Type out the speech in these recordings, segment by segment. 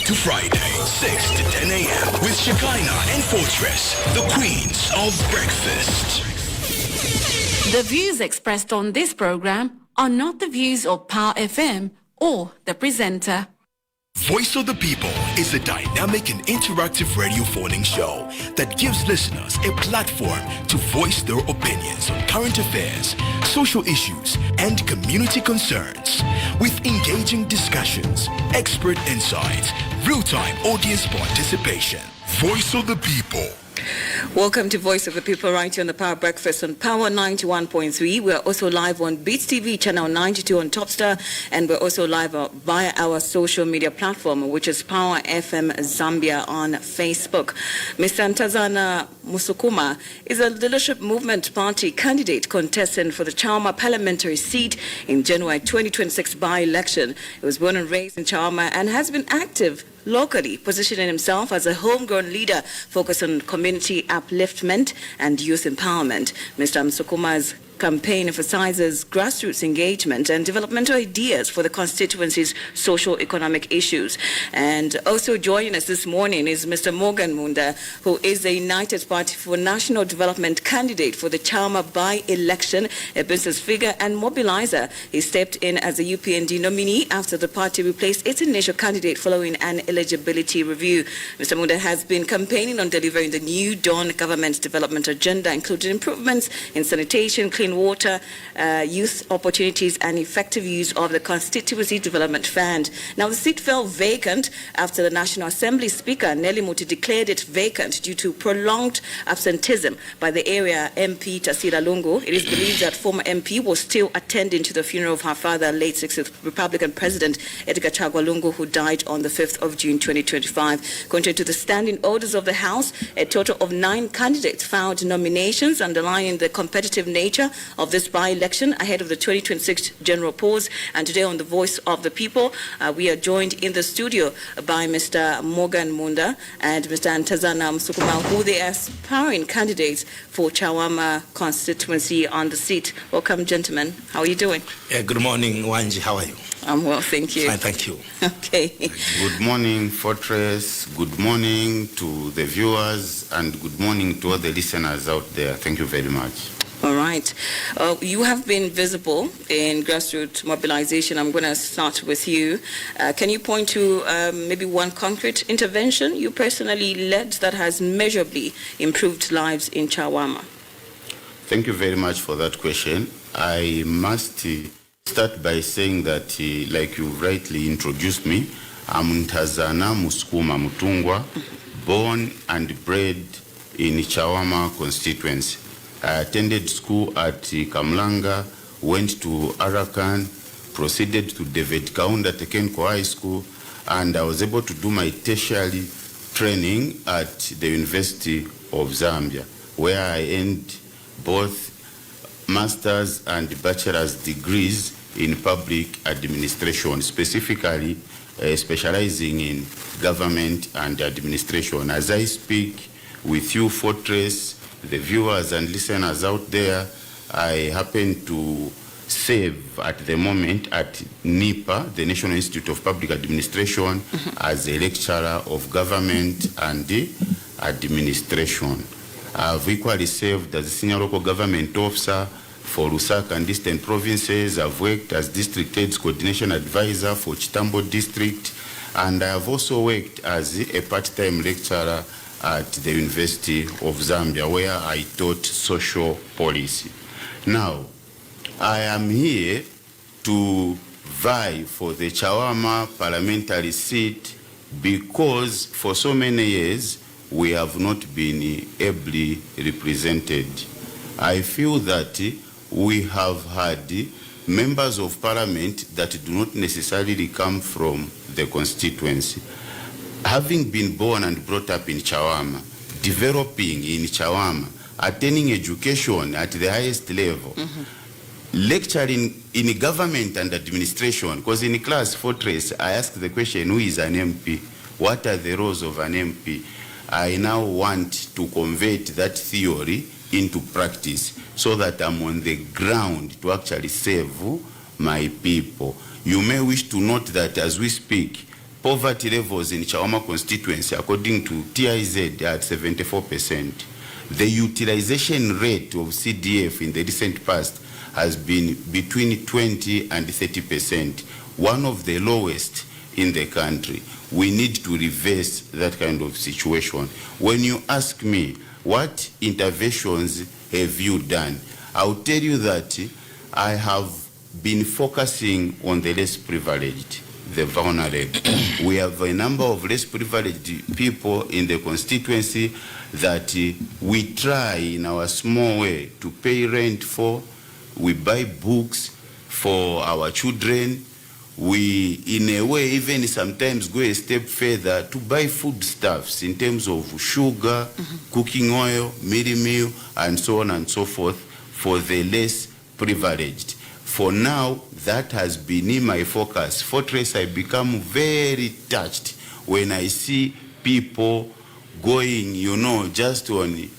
to Friday, 6 to 10 a.m. with Shekinah and Fortrace, the queens of breakfast. The views expressed on this program are not the views of Power FM or the presenter. Voice of the People is a dynamic and interactive radio phoning show that gives listeners a platform to voice their opinions on current affairs, social issues, and community concerns. With engaging discussions, expert insights, real-time audience participation. Voice of the People. Welcome to Voice of the People right here on the Power Breakfast on Power 91.3. We are also live on Dstv channel 92 on Topstar, and we're also live via our social media platform, which is Power FM Zambia on Facebook. Mr. Ntazana Musukuma is a leadership movement party candidate contesting for the Chawama parliamentary seat in January 2026 by-election. He was born and raised in Chawama and has been active locally, positioning himself as a homegrown leader focused on community upliftment and youth empowerment. Mr. Musukuma's campaign emphasizes grassroots engagement and developmental ideas for the constituency's socio-economic issues. And also joining us this morning is Mr. Muunda, who is the United Party for National Development candidate for the Chawama by-election, a business figure and mobilizer. He stepped in as a UPND nominee after the party replaced its initial candidate following an eligibility review. Mr. Muunda has been campaigning on delivering the new Dawn government's development agenda, including improvements in sanitation, clean water, youth opportunities, and effective use of the Constituency Development Fund. Now, the seat fell vacant after the National Assembly Speaker, Nelly Muti, declared it vacant due to prolonged absenteeism by the area MP Tasira Lungu. It is believed that former MP was still attending to the funeral of her father, late 60th Republican President Edgar Chagwa Lungu, who died on the 5th of June 2025. Contrary to the standing orders of the House, a total of 9 candidates filed nominations, underlining the competitive nature of this by-election ahead of the 2026 general polls. And today on the Voice of the People, we are joined in the studio by Mr. Muunda and Mr. Ntazana Musukuma, who they are aspiring candidates for Chawama constituency on the seat. Welcome, gentlemen. How are you doing? Good morning, Wanji. How are you? I'm well, thank you. Fine, thank you. Okay. Good morning, Fortrace. Good morning to the viewers, and good morning to all the listeners out there. Thank you very much. All right. You have been visible in grassroots mobilization. I'm going to start with you. Can you point to maybe one concrete intervention you personally led that has measurably improved lives in Chawama? Thank you very much for that question. I must start by saying that, like you rightly introduced me, I'm Ntazana Musukuma Mutungwa, born and bred in Chawama constituency. I attended school at Kamlanga, went to Arakan, proceeded to David Kaunda Tekenko High School, and I was able to do my tertiary training at the University of Zambia, where I earned both master's and bachelor's degrees in public administration, specifically specializing in government and administration. As I speak with you, Fortrace, the viewers and listeners out there, I happen to serve at the moment at NIPA, the National Institute of Public Administration, as a lecturer of government and administration. I've equally served as a senior local government officer for Lusaka and Eastern Provinces. I've worked as District Aids Coordination Advisor for Chitambo District, and I have also worked as a part-time lecturer at the University of Zambia, where I taught social policy. Now, I am here to vie for the Chawama parliamentary seat because for so many years we have not been ably represented. I feel that we have had members of parliament that do not necessarily come from the constituency. Having been born and brought up in Chawama, developing in Chawama, attaining education at the highest level, lecturing in government and administration, because in class Fortrace, I asked the question, who is an MP? What are the roles of an MP? I now want to convert that theory into practice so that I'm on the ground to actually serve my people. You may wish to note that as we speak, poverty levels in Chawama constituency, according to TIZ, are at 74%. The utilization rate of CDF in the recent past has been between 20 and 30%, one of the lowest in the country. We need to reverse that kind of situation. When you ask me, what interventions have you done? I'll tell you that I have been focusing on the less privileged, the vulnerable. We have a number of less privileged people in the constituency that we try in our small way to pay rent for. We buy books for our children. We, in a way, even sometimes go a step further to buy foodstuffs in terms of sugar, cooking oil, meal, and so on and so forth for the less privileged. For now, that has been in my focus. Fortrace, I become very touched when I see people going, just on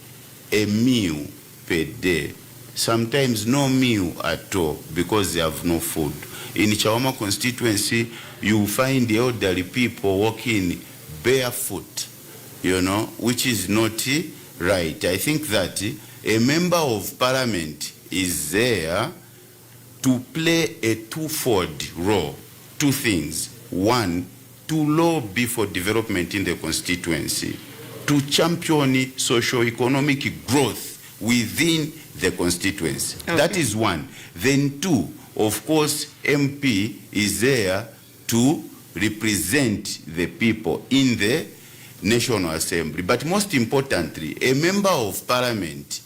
a meal per day. Sometimes no meal at all because they have no food. In Chawama constituency, you find the elderly people walking barefoot, which is not right. I think that a member of parliament is there to play a twofold role. Two things. One, to lobby for development in the constituency, to champion socio-economic growth within the constituency. Okay. That is one. Then two, of course, MP is there to represent the people in the National Assembly. But most importantly, a member of parliament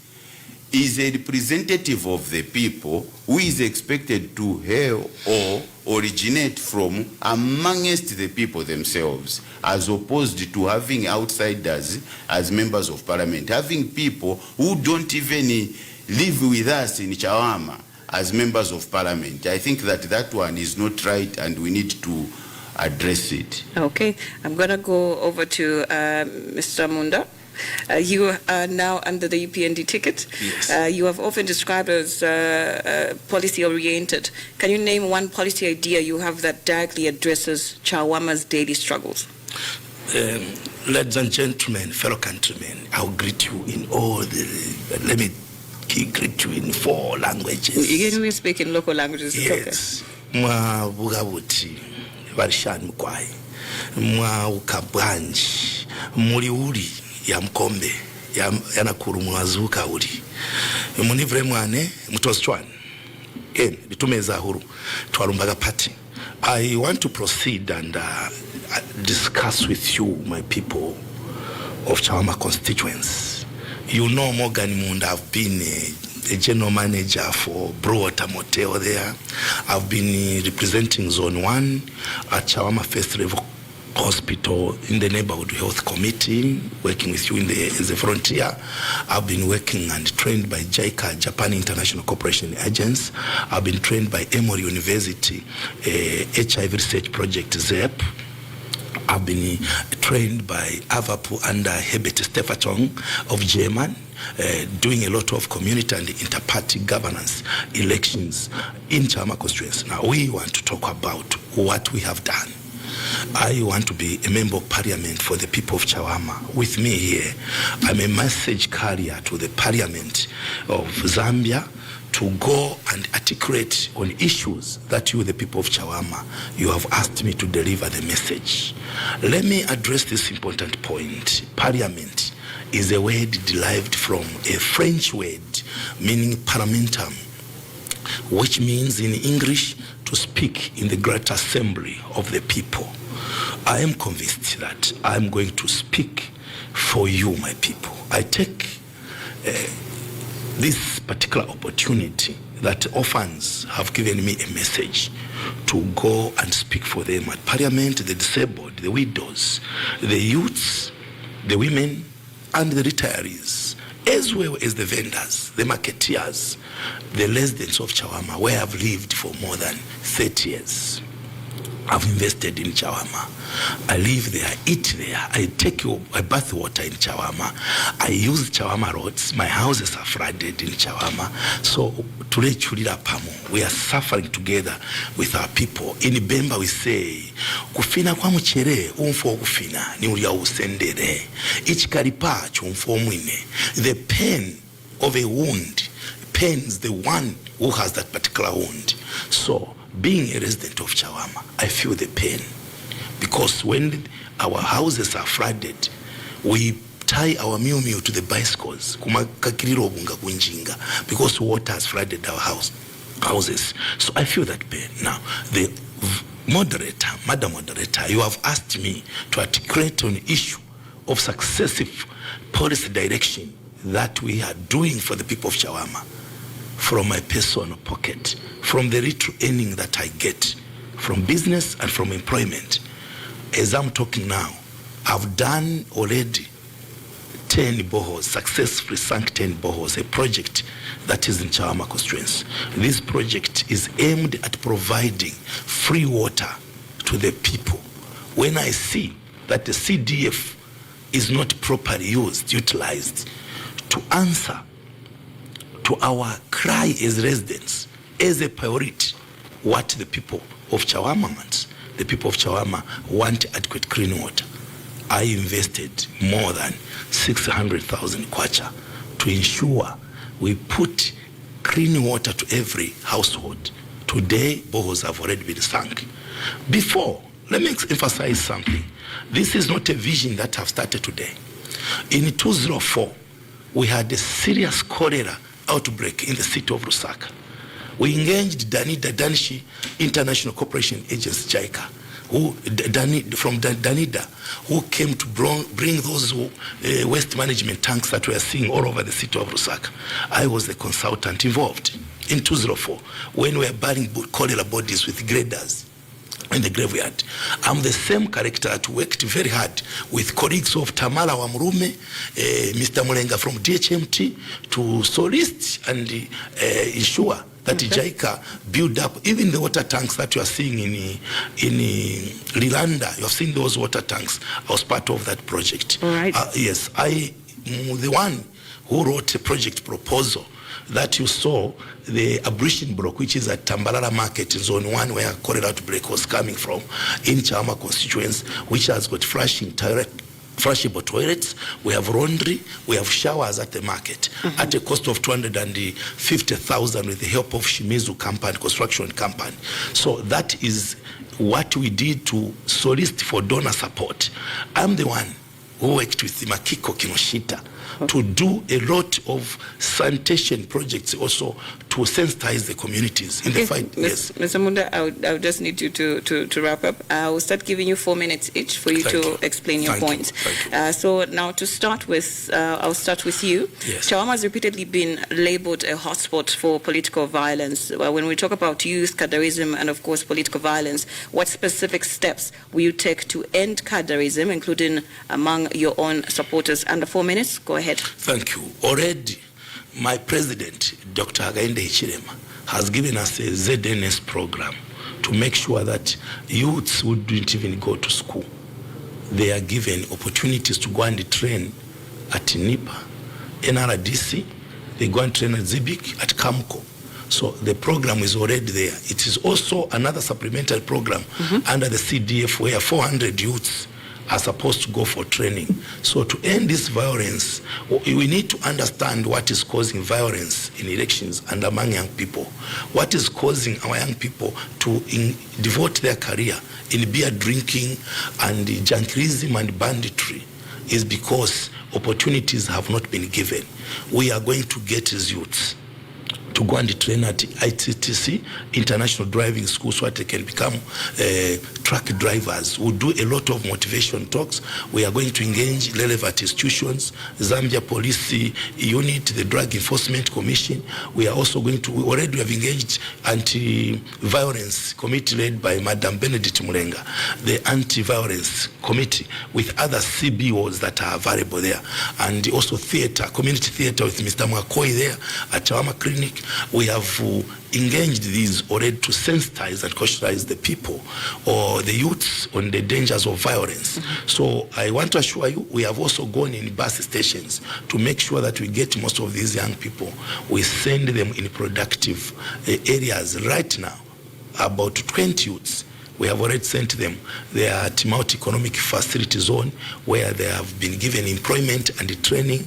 is a representative of the people who is expected to hail or originate from amongst the people themselves, as opposed to having outsiders as members of parliament, having people who don't even live with us in Chawama as members of parliament. I think that one is not right and we need to address it. Okay, I'm going to go over to Mr. Muunda. You are now under the UPND ticket. Yes. You have often described as policy-oriented. Can you name one policy idea you have that directly addresses Chawama's daily struggles? Ladies and gentlemen, fellow countrymen, I'll greet you in all the... Let me greet you in 4 languages. You can speak in local languages. Yes. Mwa bugabuti, varishani mkwai. Mwa ukabwanji, muri uri. Ya mkombe ya nakuru mwazuka uri munivre mwane mutozi chwane litumeza huru twarumbaga party. I want to proceed and discuss with you, my people of Chawama constituency. You know Morgan Muunda. I've been a general manager for Browater Motel there. I've been representing Zone 1 at Chawama First Level Hospital in the Neighborhood Health Committee, working with you in the frontier. I've been working and trained by JICA, Japan International Cooperation Agency. I've been trained by Emory University, HIV Research Project ZEP. I've been trained by AVAPU under Herbert Steffatong of German, doing a lot of community and inter-party governance elections in Chawama constituency. Now we want to talk about what we have done. I want to be a member of parliament for the people of Chawama. With me here, I'm a message carrier to the parliament of Zambia to go and articulate on issues that you, the people of Chawama, you have asked me to deliver the message. Let me address this important point. Parliament is a word derived from a French word meaning parliamentum, which means in English to speak in the great assembly of the people. I am convinced that I'm going to speak for you, my people. I take this particular opportunity that orphans have given me a message to go and speak for them at parliament, the disabled, the widows, the youths, the women, and the retirees, as well as the vendors, the marketeers, the residents of Chawama, where I've lived for more than 30 years. I've invested in Chawama. I live there, I eat there, I take my bath water in Chawama. I use Chawama roads. My houses are flooded in Chawama. So we are suffering together with our people. In Bemba we say, kufina kwa mchere, umfo kufina, ni ulia usendere. Ichikaripa chumfo mwine. The pain of a wound pains the one who has that particular wound. So, being a resident of Chawama, I feel the pain. Because when our houses are flooded, we tie our miu to the bicycles because water has flooded our houses. So I feel that pain. Now, the moderator, Madam Moderator, you have asked me to articulate on the issue of successive policy direction that we are doing for the people of Chawama. From my personal pocket, from the little earning that I get from business and from employment. As I'm talking now, I've done already 10 boreholes, successfully sunk 10 boreholes, a project that is in Chawama Constituency. This project is aimed at providing free water to the people. When I see that the CDF is not properly utilized to answer to our cry as residents, as a priority, what the people of Chawama want. The people of Chawama want adequate clean water. I invested more than 600,000 kwacha to ensure we put clean water to every household. Today, boreholes have already been sunk. Before, let me emphasize something. This is not a vision that have started today. In 2004, we had a serious cholera outbreak in the city of Lusaka. We engaged Danishi International Cooperation Agency, JICA, from Danida, who came to bring those waste management tanks that we are seeing all over the city of Lusaka. I was the consultant involved in 2004 when we were burying cholera bodies with graders in the graveyard. I'm the same character that worked very hard with colleagues of Tamala Wamrume, Mr. Mulenga from DHMT to solicit and ensure that JICA build up even the water tanks that you are seeing in Lilanda. You have seen those water tanks. I was part of that project. All right. Yes, I the one who wrote a project proposal that you saw, the ablution block, which is at Tambalala Market in Zone 1, where cholera outbreak was coming from, in Chawama Constituency, which has got flushable toilets, we have laundry, we have showers at the market at a cost of 250,000 with the help of Shimizu company, construction company. So that is what we did to solicit for donor support. I'm the one who worked with Makiko Kinoshita to do a lot of sanitation projects also to sensitize the communities in the fight. Yes. Mr. Muunda, I would just need you to wrap up. I will start giving you 4 minutes each for you to explain your points. So now to start with, I'll start with you. Yes. Chawama has repeatedly been labeled a hotspot for political violence. When we talk about youth, cadreism, and of course political violence, what specific steps will you take to end cadreism, including among your own supporters? Under 4 minutes, go ahead. Thank you. Already, my president, Dr. Hakainde Hichilema, has given us a ZNS program to make sure that youths who didn't even go to school, they are given opportunities to go and train at NIPA, NRDC, they go and train at Zibik, at Kamko. So the program is already there. It is also another supplementary program under the CDF where 400 youths are supposed to go for training. So to end this violence, we need to understand what is causing violence in elections and among young people. What is causing our young people to devote their career in beer drinking and junkerism and banditry is because opportunities have not been given. We are going to get as youths to go and train at ITTC, International Driving School, so that they can become truck drivers. We'll do a lot of motivation talks. We are going to engage relevant institutions, Zambia Police Unit, the Drug Enforcement Commission. We are also going to, we already have engaged Anti-Violence Committee led by Madam Benedict Mulenga, the Anti-Violence Committee with other CBOs that are available there. And also theater, community theater with Mr. Mwakoi there at Chawama Clinic. We have engaged these already to sensitize and cautionalize the people or the youths on the dangers of violence. So I want to assure you, we have also gone in bus stations to make sure that we get most of these young people. We send them in productive areas right now. About 20 youths, we have already sent them. They are Timothee Economic Facility Zone, where they have been given employment and training.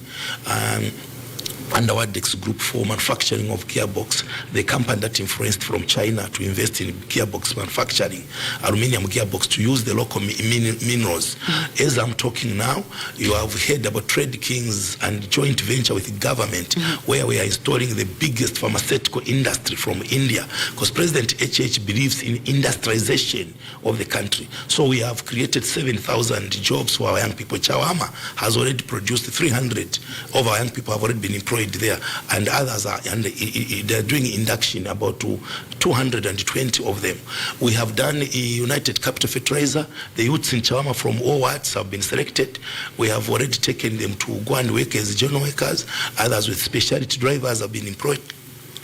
Under Wadex Group for manufacturing of gearbox, the company that influenced from China to invest in gearbox manufacturing, aluminium gearbox, to use the local minerals. As I'm talking now, you have heard about Trade Kings and joint venture with the government, where we are installing the biggest pharmaceutical industry from India, because President HH believes in industrialization of the country. So we have created 7,000 jobs for our young people. Chawama has already produced 300 of our young people have already been employed there, and others are, and they're doing induction, about 220 of them. We have done a United Capital Fertilizer. The youths in Chawama from all wards have been selected. We have already taken them to go and work as general workers. Others with specialty drivers have been employed.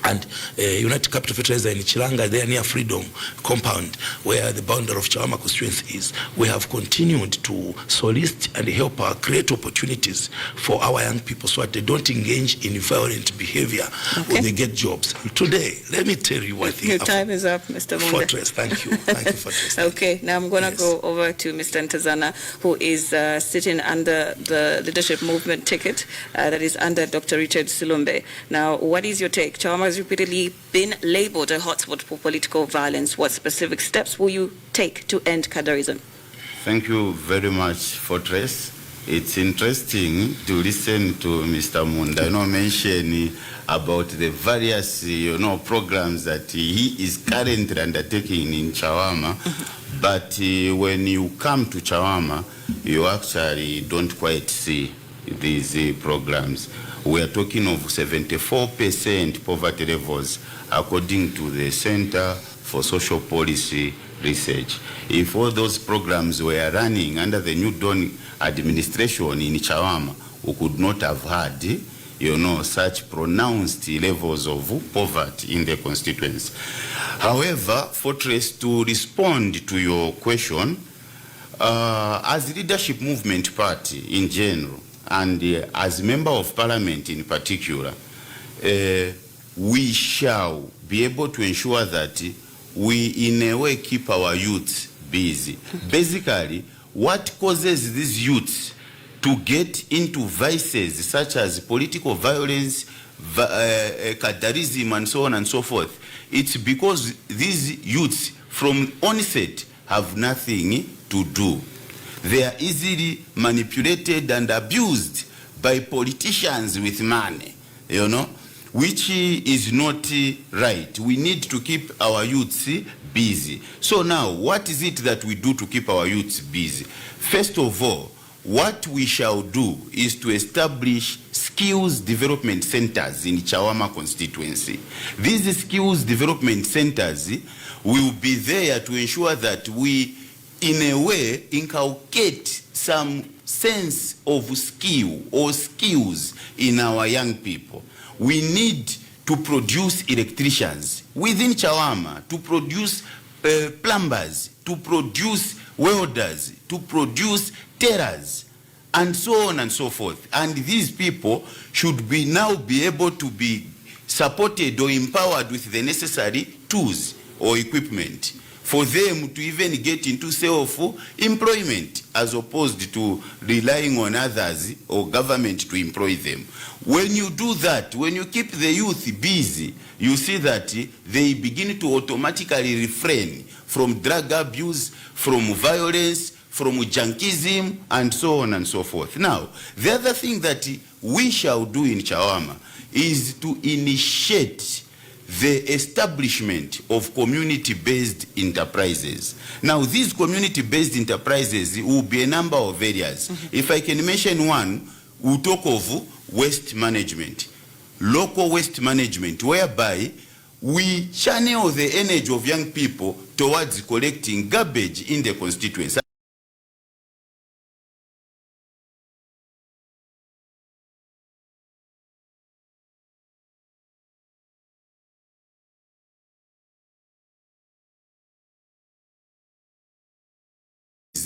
And United Capital Fertilizer in Chilanga, they are near Freedom Compound, where the boundary of Chawama Constituency is. We have continued to solicit and help create opportunities for our young people so that they don't engage in violent behavior when they get jobs. Today, let me tell you one thing. Your time is up, Mr. Muunda. Fortrace, thank you. Thank you, Fortrace. Okay, now I'm going to go over to Mr. Ntazana, who is sitting under the leadership movement ticket that is under Dr. Richard Silumbe. Now, what is your take? Chawama has repeatedly been labeled a hotspot for political violence. What specific steps will you take to end cadarism? Thank you very much, Fortrace. It's interesting to listen to Mr. Muunda, mention about the various, programs that he is currently undertaking in Chawama. But when you come to Chawama, you actually don't quite see these programs. We are talking of 74% poverty levels according to the Center for Social Policy Research. If all those programs were running under the New Dawn administration in Chawama, we could not have had, such pronounced levels of poverty in the constituency. However, Fortrace, to respond to your question, as leadership movement party in general, and as member of parliament in particular, we shall be able to ensure that we in a way keep our youth busy. Basically, what causes these youths to get into vices such as political violence, cadarism, and so on and so forth, it's because these youths from onset have nothing to do. They are easily manipulated and abused by politicians with money, which is not right. We need to keep our youths busy. So now, what is it that we do to keep our youths busy? First of all, what we shall do is to establish skills development centers in Chawama constituency. These skills development centers will be there to ensure that we, in a way, inculcate some sense of skill or skills in our young people. We need to produce electricians within Chawama, to produce plumbers, to produce welders, to produce tailors, and so on and so forth. And these people should now be able to be supported or empowered with the necessary tools or equipment for them to even get into self-employment, as opposed to relying on others or government to employ them. When you do that, when you keep the youth busy, you see that they begin to automatically refrain from drug abuse, from violence, from junkism, and so on and so forth. Now, the other thing that we shall do in Chawama is to initiate the establishment of community-based enterprises. Now, these community-based enterprises will be a number of areas. If I can mention one, we'll talk of waste management, local waste management, whereby we channel the energy of young people towards collecting garbage in the constituency.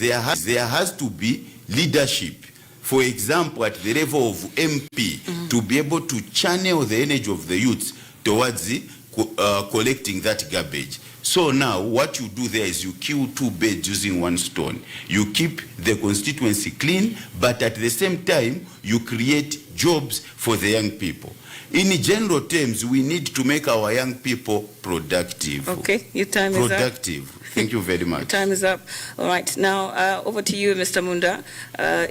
there has to be leadership. For example, at the level of MP, to be able to channel the energy of the youths towards the, collecting that garbage. So now what you do there is you kill two birds using one stone. You keep the constituency clean, but at the same time, you create jobs for the young people. In general terms, we need to make our young people productive. Okay, your time is up. Productive. Thank you very much. Your time is up. All right, now over to you, Mr. Muunda.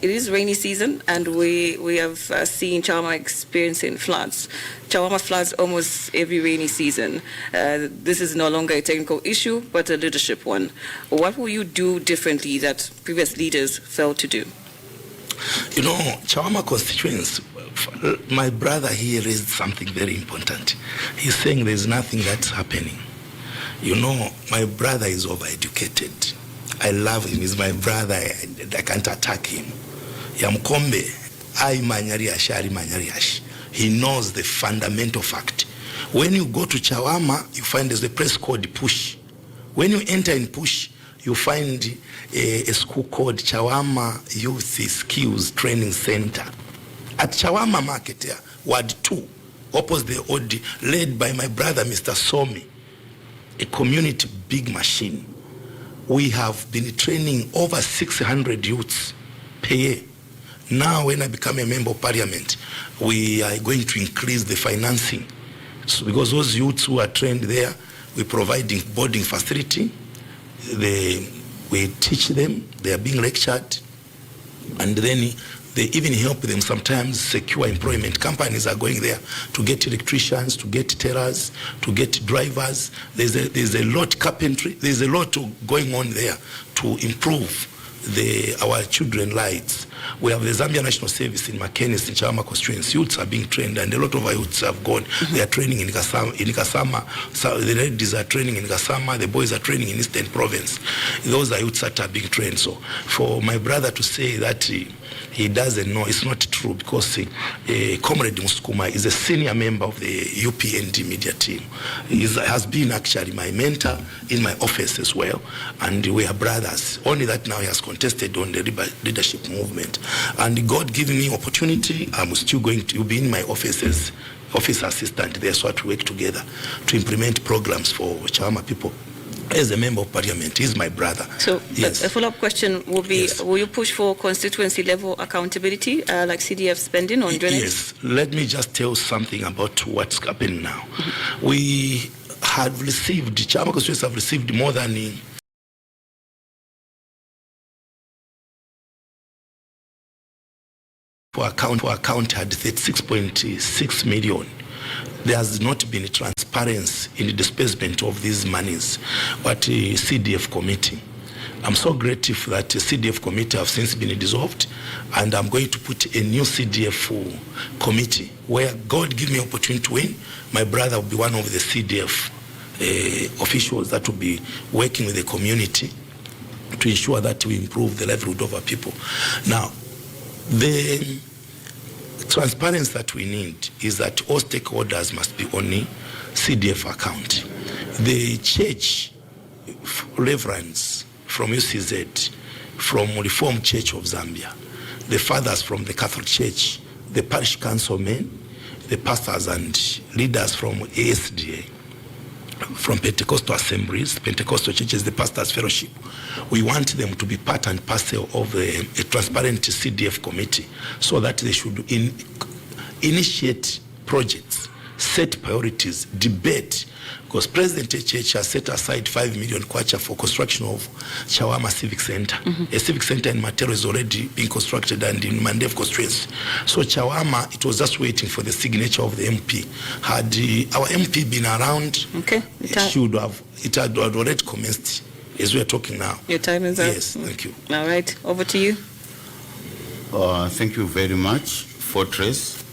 It is rainy season, and we have seen Chawama experiencing floods. Chawama floods almost every rainy season. This is no longer a technical issue, but a leadership one. What will you do differently that previous leaders failed to do? You know, Chawama constituency, my brother here raised something very important. He's saying there's nothing that's happening. You know, my brother is overeducated. I love him. He's my brother. I can't attack him. Yamkombe, I manyariash, ari manyariash. He knows the fundamental fact. When you go to Chawama, you find there's a place called Push. When you enter in Push, you find a school called Chawama Youth Skills Training Center. At Chawama Market, Ward 2, opposite the OD, led by my brother, Mr. Somi, a community big machine. We have been training over 600 youths per year. Now, when I become a member of parliament, we are going to increase the financing. So because those youths who are trained there, we're providing boarding facility. We teach them, they are being lectured, and then they even help them sometimes secure employment. Companies are going there to get electricians, to get tellers, to get drivers. There's a lot carpentry. There's a lot going on there to improve our children's lives. We have the Zambia National Service in Makenis, in Chawama constituency. Youths are being trained, and a lot of our youths have gone. They are training in Kasama. So the ladies are training in Kasama. The boys are training in Eastern Province. Those are youths that are being trained. So for my brother to say that he doesn't know, it's not true, because Comrade Musukuma is a senior member of the UPND media team. He has been actually my mentor in my office as well, and we are brothers. Only that now he has contested on the leadership movement. And God giving me opportunity, I'm still going to be in my office as office assistant there, so to work together to implement programs for Chawama people. As a member of parliament, he's my brother. So yes. A follow-up question will be, yes, will you push for constituency level accountability, like CDF spending on drainage? Yes, let me just tell something about what's happening now. We have received, Chawama constituency have received more than for account had 36.6 million. There has not been transparency in the disbursement of these monies, but CDF committee. I'm so grateful that the CDF committee have since been dissolved, and I'm going to put a new CDF committee where God give me opportunity to win. My brother will be one of the CDF officials that will be working with the community to ensure that we improve the livelihood of our people. Now, the transparency that we need is that all stakeholders must be on the CDF account. The church reverends from UCZ, from Reformed Church of Zambia, the fathers from the Catholic Church, the parish councilmen, the pastors and leaders from ASDA, from Pentecostal assemblies, Pentecostal churches, the pastors' fellowship. We want them to be part and parcel of a transparent CDF committee, so that they should initiate projects, set priorities, debate, because President Church has set aside 5 million kwacha for construction of Chawama Civic Center. A civic center in Matero is already being constructed, and in Mandev constituency. So Chawama, it was just waiting for the signature of the MP. Had our MP been around, okay, it had already commenced as we are talking now. Your time is up. Yes, thank you. All right, over to you. Thank you very much, Fortrace.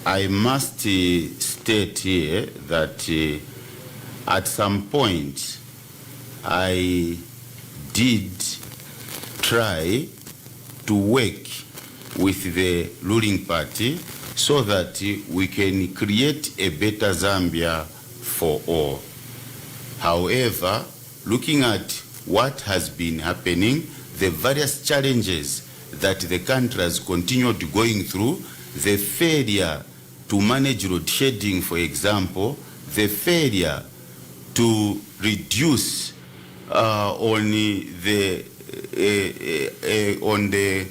I must state here that at some point I did try to work with the ruling party so that we can create a better Zambia for all. However, looking at what has been happening, the various challenges that the country has continued going through, the failure to manage load shedding, for example, the failure to reduce on the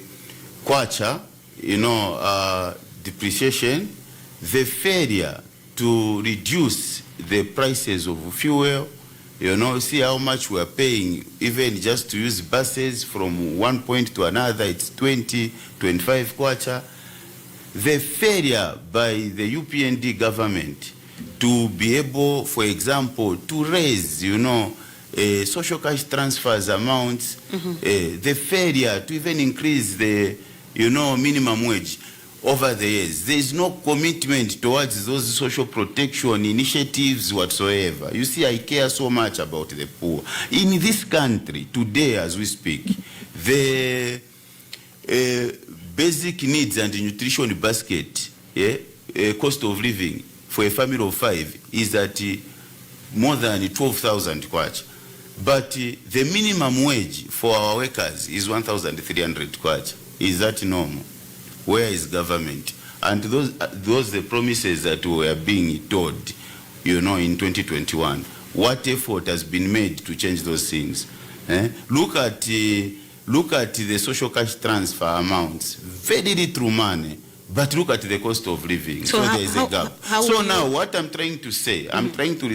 kwacha, depreciation, the failure to reduce the prices of fuel. See how much we are paying, even just to use buses from one point to another, it's 20, 25 kwacha. The failure by the UPND government to be able, for example, to raise, social cash transfers amounts, the failure to even increase the, minimum wage over the years. There is no commitment towards those social protection initiatives whatsoever. You see, I care so much about the poor. In this country, today as we speak, the basic needs and nutrition basket, cost of living for a family of 5 is at more than 12,000 kwacha. But the minimum wage for our workers is 1,300 kwacha. Is that normal? Where is government? And those the promises that were being told, in 2021. What effort has been made to change those things? Look at the social cash transfer amounts, very little money, but look at the cost of living. So there is a gap. So now what I'm trying to say, I'm trying to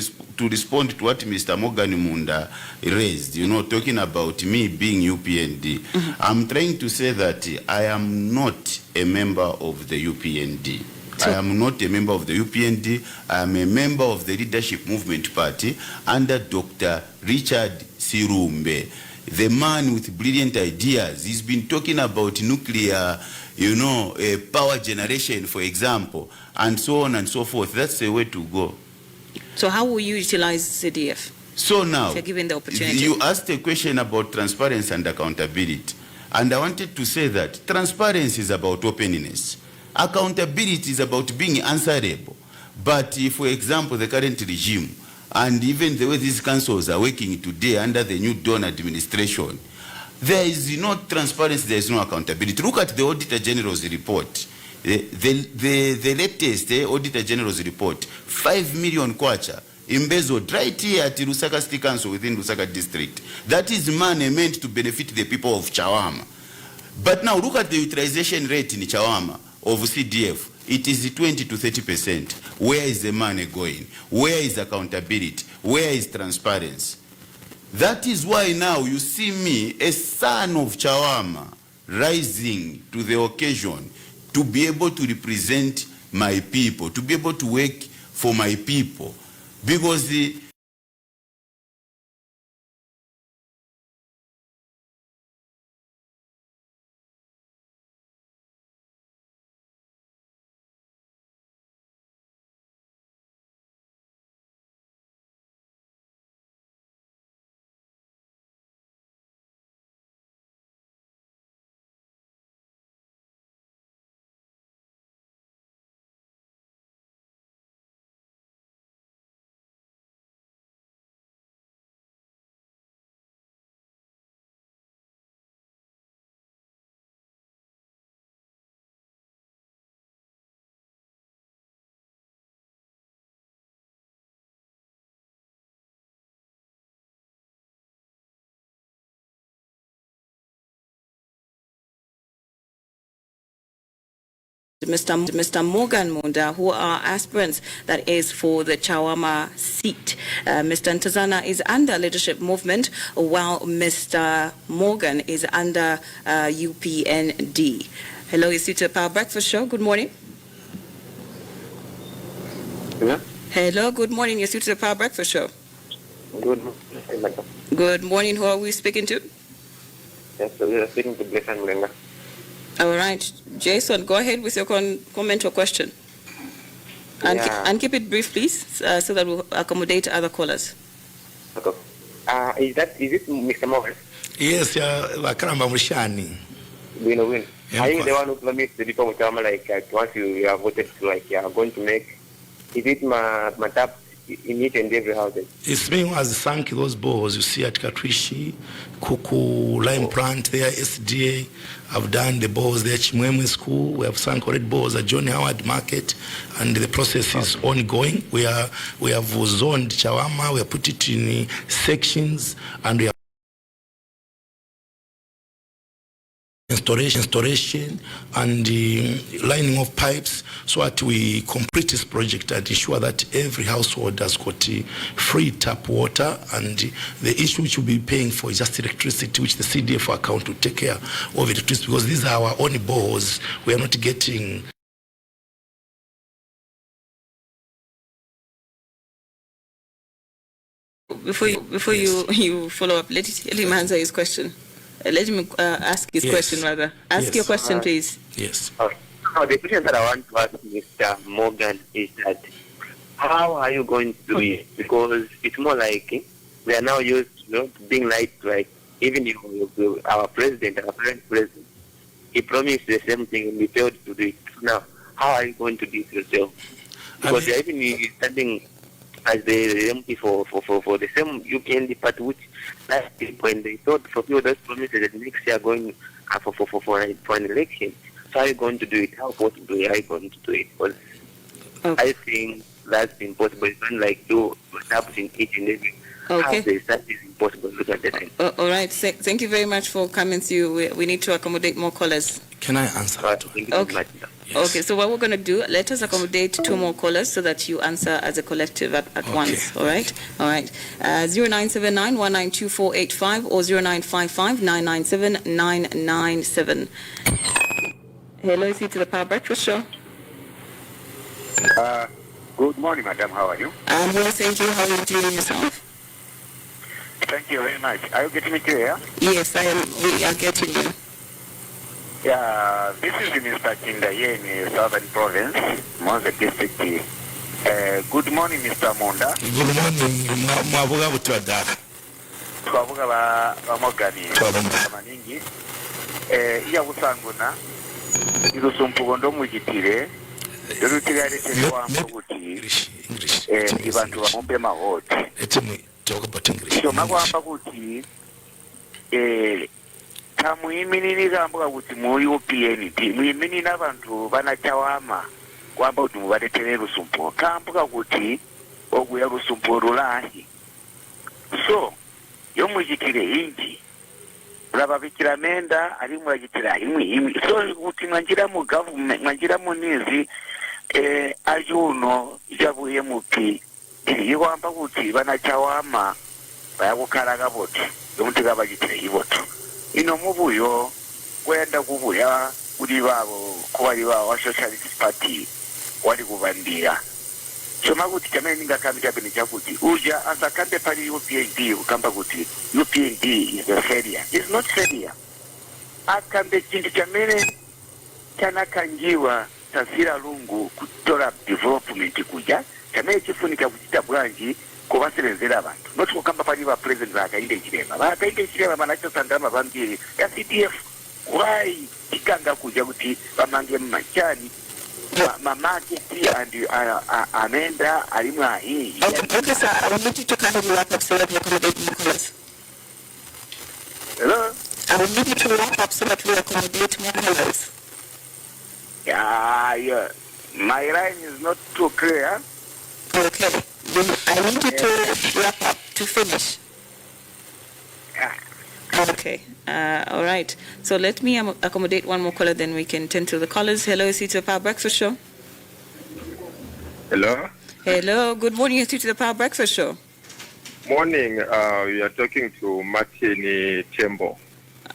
respond to what Mr. Morgan Muunda raised, talking about me being UPND. I'm trying to say that I am not a member of the UPND. I am not a member of the UPND. I am a member of the Leadership Movement Party under Dr. Richard Sirumbe, the man with brilliant ideas. He's been talking about nuclear, power generation, for example, and so on and so forth. That's the way to go. So how will you utilize CDF? So now, if you're given the opportunity. You asked a question about transparency and accountability. And I wanted to say that transparency is about openness. Accountability is about being answerable. But if, for example, the current regime, and even the way these councils are working today under the new Dawn administration, there is no transparency, there is no accountability. Look at the Auditor General's report. The latest Auditor General's report, 5 million kwacha embezzled right here at Lusaka City Council within Lusaka District. That is money meant to benefit the people of Chawama. But now look at the utilization rate in Chawama of CDF. It is 20 to 30%. Where is the money going? Where is accountability? Where is transparency? That is why now you see me, a son of Chawama, rising to the occasion to be able to represent my people, to be able to work for my people. Because Mr. Morgan Muunda, who are aspirants, that is for the Chawama seat. Mr. Ntazana is under Leadership Movement, while Mr. Morgan is under UPND. Hello, it's the Power Breakfast Show. Good morning. Yeah. Hello, good morning. You're to the Power Breakfast Show. Good morning. Good morning. Who are we speaking to? Yes, we are speaking to Jason Mulenga. All right, Jason, go ahead with your comment or question. And keep it brief, please, so that we'll accommodate other callers. Okay. Is it Mr. Morgan? Yes, Wakaramba Mushani. Win. Are you the one who promised the people of Chawama, once you are voted, you are going to make? Is it Matap in each and every house? It's me who has sunk those boreholes you see at Katwishi, Kuku, Lime Plant there, SDA. I've done the boreholes there, Chimwemwe School. We have sunk already boreholes at John Howard Market, and the process is ongoing. We have zoned Chawama, we have put it in sections, and we have installation and lining of pipes, so that we complete this project and ensure that every household has got free tap water, and the issue which we'll be paying for is just electricity, which the CDF account will take care of electricity, because these are our only boreholes. We are not getting Before you follow up, let him answer his question. Let him ask his question rather. Ask your question, please. Yes. Now, the question that I want to ask Mr. Morgan is that how are you going to do it? Because it's more like we are now used to being like even our president, our current president, he promised the same thing and we failed to do it. Now, how are you going to do it yourself? Because you're even standing as the MP for the same UPND party, which last year when they thought fulfill those promises that next year going for an election. So how are you going to do it? How possible are you going to do it? Because I think that's impossible. It's not like do steps in each and every house. That is impossible. Look at that. All right. Thank you very much for coming through. We need to accommodate more callers. Can I answer that one? Okay. Yes. Okay, so what we're going to do, let us accommodate 2 more callers so that you answer as a collective at once, all right? All right. 0979-192-485 or 0955-997-997. Hello, is it to the Power Breakfast Show? Good morning, madam. How are you? I'm well, thank you. How are you doing yourself? Thank you very much. Are you getting me clear? Yes, I am. We are getting you. Yeah, this is Mr. Kinda here in Southern Province, Muunda District. Good morning, Mr. Muunda. Good morning, Mwabuga Butwadara. Twabuga ba Mogani. Maningi. Iya busanguna. Irusumpugo ndo mujitire. Dorutire telewa mpuguti. Ibantu bamumpe mahoti. Talk about English. So magwamba kuti tamuiminini kambuka kuti mu UPND muiminini abantu bana Chawama kwamba kuti mubatetere rusumpo kambuka kuti okuya rusumpo rulahi so yomujitire inji rababikira menda ali mwajitira imwe so kuti mwanjira mu government mwanjira munizi ajuno jabuye mupi yikwamba kuti bana Chawama bayakukalaga boti yomuti kabajitire iboto ino mubuyo kwenda kubuya kuli babo kubali babo wa Socialist Party wali kubandira choma kuti chamene ningakamira pene chakuti uja asakambe pali UPND ukamba kuti UPND is a failure. It's not failure. Akambe chintu chamene chanakanjiwa tasira lungu kutora development kuja chamene chifunika kuchita bwanji kubaserenzera abantu not kukamba pali ba president bakainde chirema manacho sangama bambiri ya CDF why ikanga kuja kuti bamange machani mamake and amenda alimwa hii. Okay, sir, I will need you to kind of wrap up so that we accommodate more callers. Hello? I will need you to wrap up so that we accommodate more callers. Yeah. My line is not too clear. Okay. I need you to wrap up to finish. Okay. All right. So let me accommodate one more caller, then we can tend to the callers. Hello, is it to the Power Breakfast Show? Hello. Hello. Good morning, is it to the Power Breakfast Show? Morning. We are talking to Martin Tembo.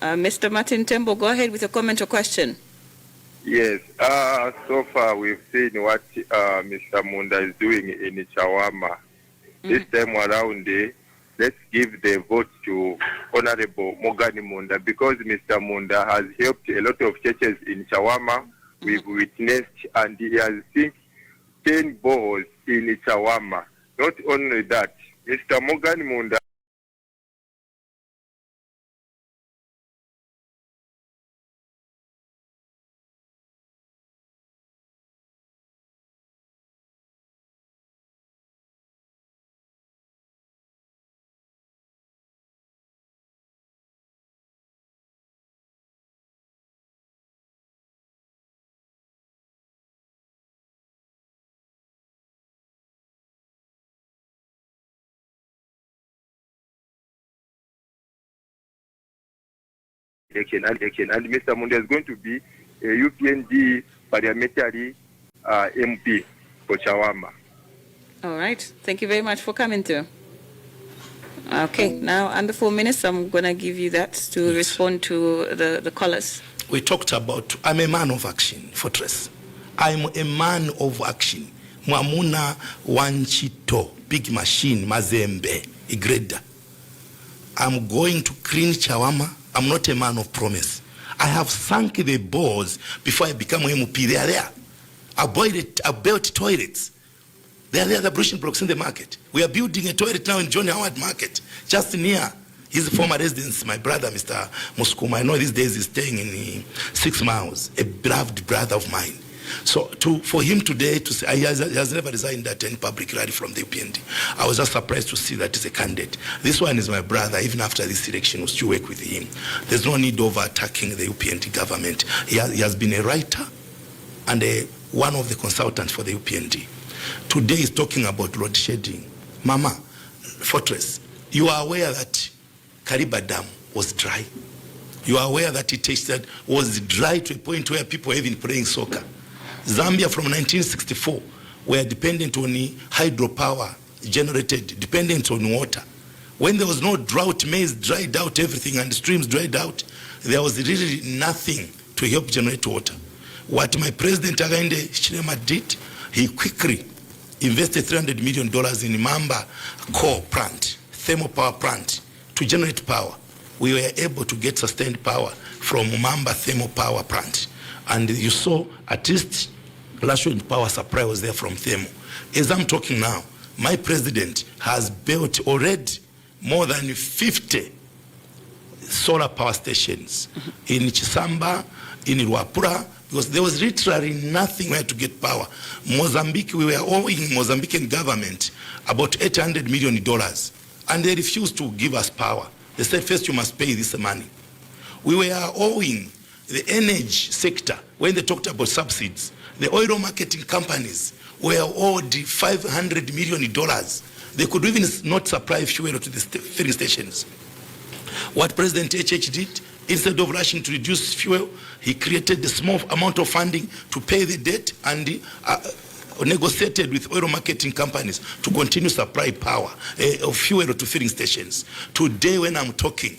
Mr. Martin Tembo, go ahead with your comment or question. Yes. So far we've seen what Mr. Muunda is doing in Chawama. This time around, let's give the vote to Honorable Morgan Muunda, because Mr. Muunda has helped a lot of churches in Chawama. We've witnessed, and he has seen 10 boreholes in Chawama. Not only that, Mr. Morgan Muunda election, and Mr. Muunda is going to be a UPND parliamentary MP for Chawama. All right. Thank you very much for coming through. Okay, now under 4 minutes, I'm going to give you that to respond to the callers. We talked about, I'm a man of action, Fortrace. I'm a man of action. Mwamuna Wanchito, big machine, Mazembe, Igreda. I'm going to clean Chawama. I'm not a man of promise. I have sunk the balls before I become MP. They are there. I built toilets. They are there, the brushing blocks in the market. We are building a toilet now in John Howard Market, just near his former residence, my brother, Mr. Musukuma. I know these days he's staying in 6 miles, a beloved brother of mine. So for him today to say, he has never resigned at any public rally from the UPND. I was just surprised to see that he's a candidate. This one is my brother. Even after this election, we'll still work with him. There's no need of attacking the UPND government. He has been a writer and one of the consultants for the UPND. Today is talking about load shedding. Mama, Fortrace, you are aware that Kariba Dam was dry. You are aware that it was dry to a point where people were even playing soccer. Zambia from 1964 were dependent on hydropower generated, dependent on water. When there was no drought, maize dried out everything and streams dried out, there was really nothing to help generate water. What my president Agende Chilema did, he quickly invested $300 million in Mamba coal plant, thermal power plant, to generate power. We were able to get sustained power from Mamba thermal power plant. And you saw at least rational power supply was there from thermal. As I'm talking now, my president has built already more than 50 solar power stations in Chisamba, in Ruapura, because there was literally nothing where to get power. Mozambique, we were owing Mozambican government about $800 million, and they refused to give us power. They said, first you must pay this money. We were owing the energy sector, when they talked about subsidies, the oil marketing companies were owed $500 million. They could even not supply fuel to the filling stations. What President HH did, instead of rushing to reduce fuel, he created a small amount of funding to pay the debt and negotiated with oil marketing companies to continue supply power of fuel to filling stations. Today when I'm talking,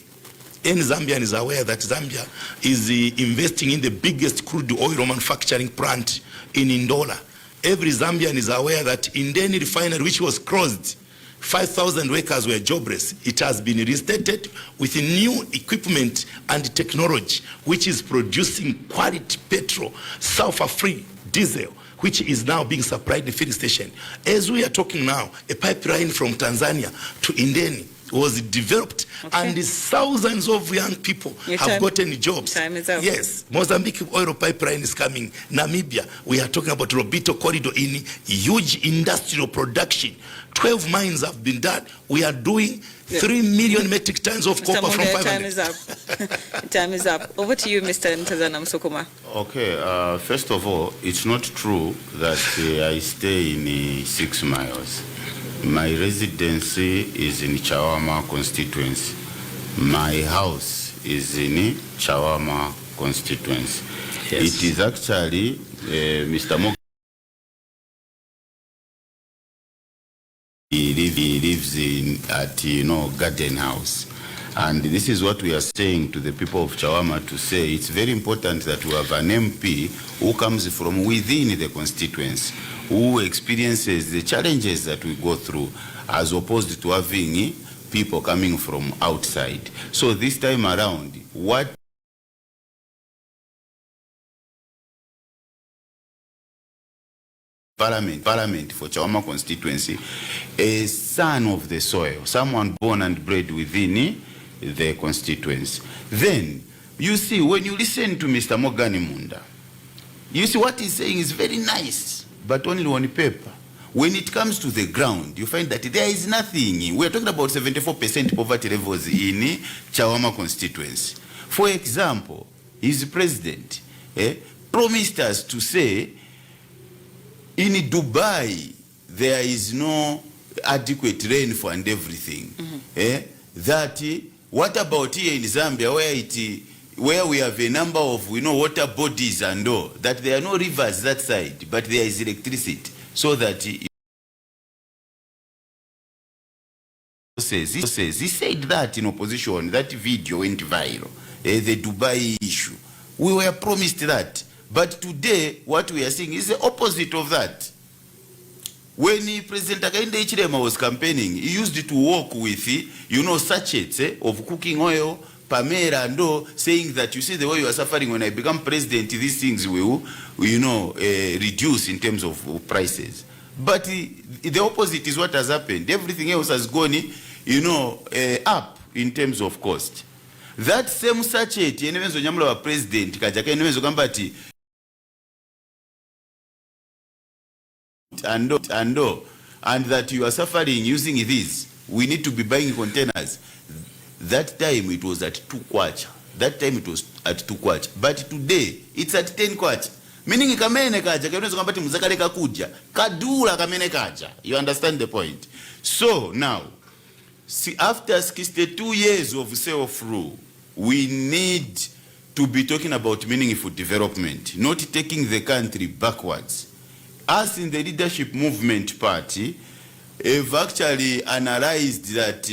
any Zambian is aware that Zambia is investing in the biggest crude oil manufacturing plant in Ndola. Every Zambian is aware that Indeni refinery, which was closed, 5,000 workers were jobless. It has been restated with new equipment and technology, which is producing quality petrol, sulfur-free diesel, which is now being supplied in the filling station. As we are talking now, a pipeline from Tanzania to Indeni was developed, and thousands of young people have gotten jobs. Time is up. Yes, Mozambique oil pipeline is coming. Namibia, we are talking about Robito corridor in huge industrial production. 12 mines have been done. We are doing 3 million metric tons of copper from 500. Time is up. Time is up. Over to you, Mr. Ntazana Musukuma. Okay, first of all, it's not true that I stay in 6 miles. My residency is in Chawama constituency. My house is in Chawama constituency. Yes. It is actually Mr. Mok. He lives in at Garden House, and this is what we are saying to the people of Chawama to say it's very important that we have an MP who comes from within the constituency, who experiences the challenges that we go through, as opposed to having people coming from outside. So this time around, what Parliament for Chawama constituency, a son of the soil, someone born and bred within the constituency. Then, you see, when you listen to Mr. Muunda, you see what he's saying is very nice, but only on paper. When it comes to the ground, you find that there is nothing. We're talking about 74% poverty levels in Chawama constituency. For example, his president promised us to say, in Dubai, there is no adequate rainfall and everything. That, what about here in Zambia, where where we have a number of, water bodies and all, that there are no rivers that side, but there is electricity, so that he said that in opposition. That video went viral, the Dubai issue. We were promised that, but today what we are seeing is the opposite of that. When President Hakainde Hichilema was campaigning, he used to walk with, sachets of cooking oil, Pamela and all, saying that, you see, the way you are suffering, when I become president, these things will, reduce in terms of prices. But the opposite is what has happened. Everything else has gone, up in terms of cost. That same sachet, yenevenzo nyamula wa president, kajaka yenevenzo kambati, and that you are suffering using this, we need to be buying containers. That time it was at 2 kwacha. That time it was at 2 kwacha. But today it's at 10 kwacha. Meaning kamene kaja, yenevenzo kambati muzakale kakuja, kadula kamene kaja. You understand the point? So now, see, after 62 years of self-rule, we need to be talking about meaningful development, not taking the country backwards. Us in the leadership movement party have actually analyzed that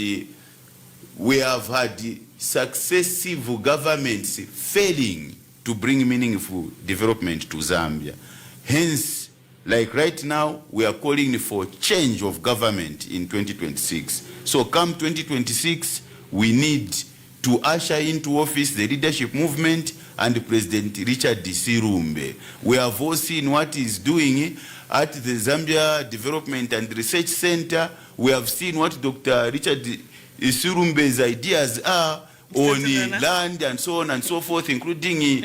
we have had successive governments failing to bring meaningful development to Zambia. Hence, like right now, we are calling for change of government in 2026. So come 2026, we need to usher into office the leadership movement and President Richard Sirumbe. We have all seen what he's doing at the Zambia Development and Research Center. We have seen what Dr. Richard Sirumbe's ideas are on land and so on and so forth, including,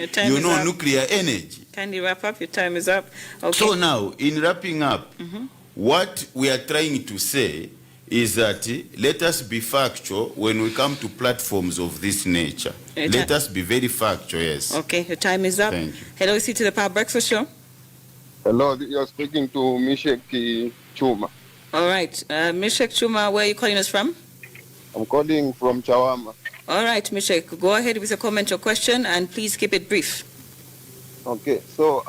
nuclear energy. Can you wrap up? Your time is up. Okay. So now, in wrapping up, what we are trying to say is that let us be factual when we come to platforms of this nature. Let us be very factual, yes. Okay, your time is up. Thank you. Hello, is it to the Power Breakfast Show? Hello, you're speaking to Mishek Chuma. All right. Mishek Chuma, where are you calling us from? I'm calling from Chawama. All right, Mishek, go ahead with a comment or question, and please keep it brief. Okay, so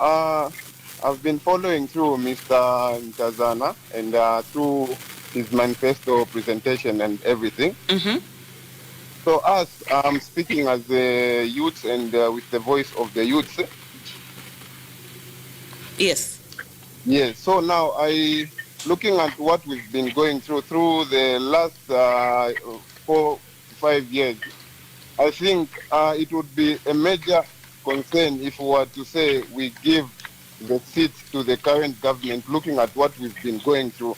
I've been following through Mr. Ntazana and through his manifesto presentation and everything. So us, I'm speaking as the youth and with the voice of the youth. Yes. Yes, so now looking at what we've been going through the last 4 to 5 years, I think it would be a major concern if we were to say we give the seat to the current government, looking at what we've been going through.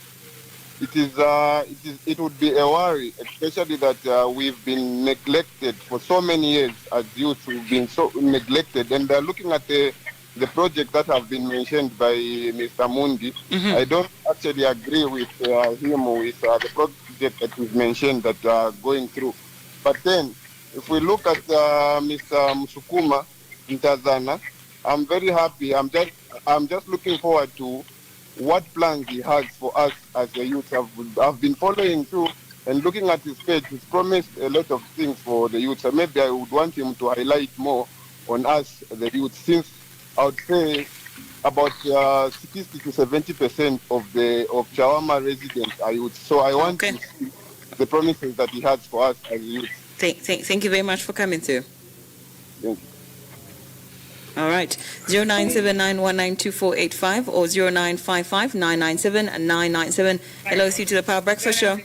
It would be a worry, especially that we've been neglected for so many years as youth. We've been so neglected, and looking at the project that have been mentioned by Mr. Mundi, I don't actually agree with him with the project that we've mentioned that are going through. But then, if we look at Mr. Musukuma, Ntazana, I'm very happy. I'm just looking forward to what plans he has for us as a youth. I've been following through and looking at his page. He's promised a lot of things for the youth. So maybe I would want him to highlight more on us, the youth, since I would say about 60 to 70% of Chawama residents are youth. So I want to see the promises that he has for us as youth. Thank you very much for coming through. Thank you. All right. 0979192485 or 0955997997. Hello, see you to the Power Breakfast Show.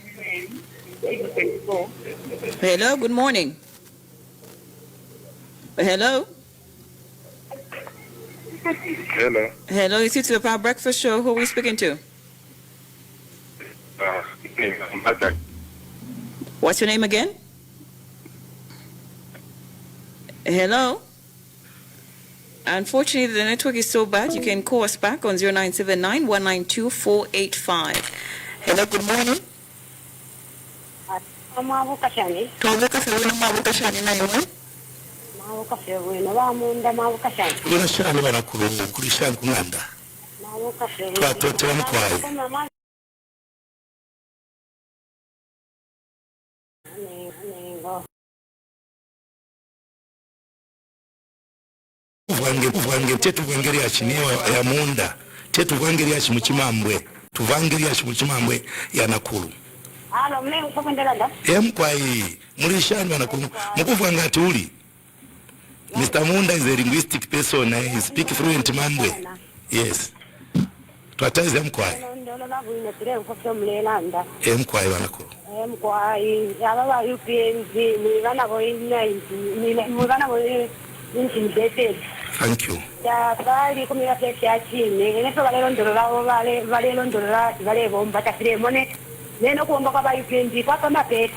Hello, good morning. Hello. Hello. Hello, is it to the Power Breakfast Show? Who are we speaking to? What's your name again? Hello? Unfortunately, the network is so bad, you can call us back on 0979-192-485. Hello, good morning. Tuwavuka fewena mavuka shani na iwe? Mavuka fewena wa Muunda mavuka shani. Kuna shani wanakuru kulishani kumanda. Mavuka fewena. Twatotera mkwai. Vange tetuvangeri achiniwa ya Muunda. Tetuvangeri achimuchimambwe. Tuvangeri achimuchimambwe ya Nakuru. Halo, mimi ukupendela da? Mkwai mulishani Nakuru. Mukuvanga tuli. Mr. Muunda is a linguistic person. He speaks fluent Mambwe. Yes. Twataize mkwai. Ndolo la buine tire ukufyo mlelanda. Mkwai Nakuru. Mkwai yababa UPNG mulana mulana intimidated. Thank you. Ya bali kumira peke achine neso vale bomba tafire mone neno kuomba kwa UPNG kwa kama pete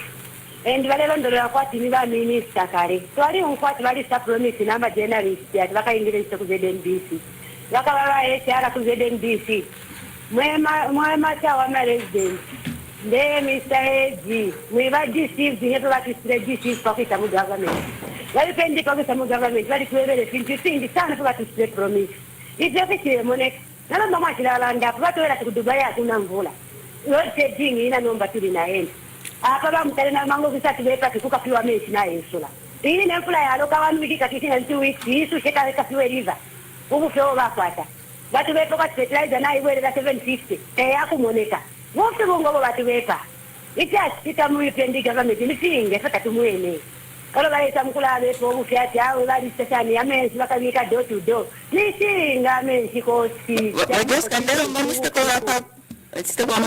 and vale kwa timi ba minister kare twali umkwati vali sta promise namba journalist ya vakaingirisha ku ZNBC vakavava HR ku ZNBC mwema Chawama resident nde Mr. Eji mwiva deceived heto vakisire deceived kwa kita mu government vali pendi kwa kita mu government vali kuwevele finti sana kwa tusire promise ije fikire mone nalo mama chilala watu wela kudubai hakuna mvula yote jingi ina nomba tuli na enda apa ba mtale na mango kisati beka kikuka piwa mechi na insula ini ne mfula ya loka wanu wiki kakiti na 2 weeks isu sheka weka piwe river ubu feo bakwata watu bepo kwa fertilizer na iwe da 750 yaku moneka wote bongo watu bepa ita muipendi government ni finge fata tumwene kalo bale tamkula bepo ubu fiati au bali station ya mensi bakabika door to door ni singa mensi kosi just kandero mamusta ko hapa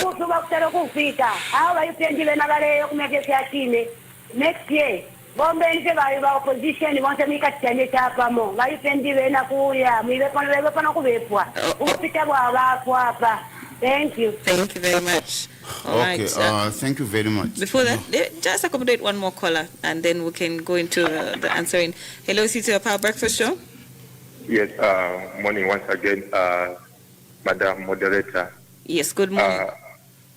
Kutubakutero kufika hao bayupendile na bale kumekeke akine next year bombe nje bayo ba opposition bonse mikatanye chapamo bayupendile na kuya mwibe kono kubepwa ukupita bwa bako hapa. Thank you very much. All okay, right, thank you very much. Before that, just accommodate one more caller and then we can go into the answering. Hello, it's the Power Breakfast Show. Yes, morning once again, Madam Moderator. Yes, good morning.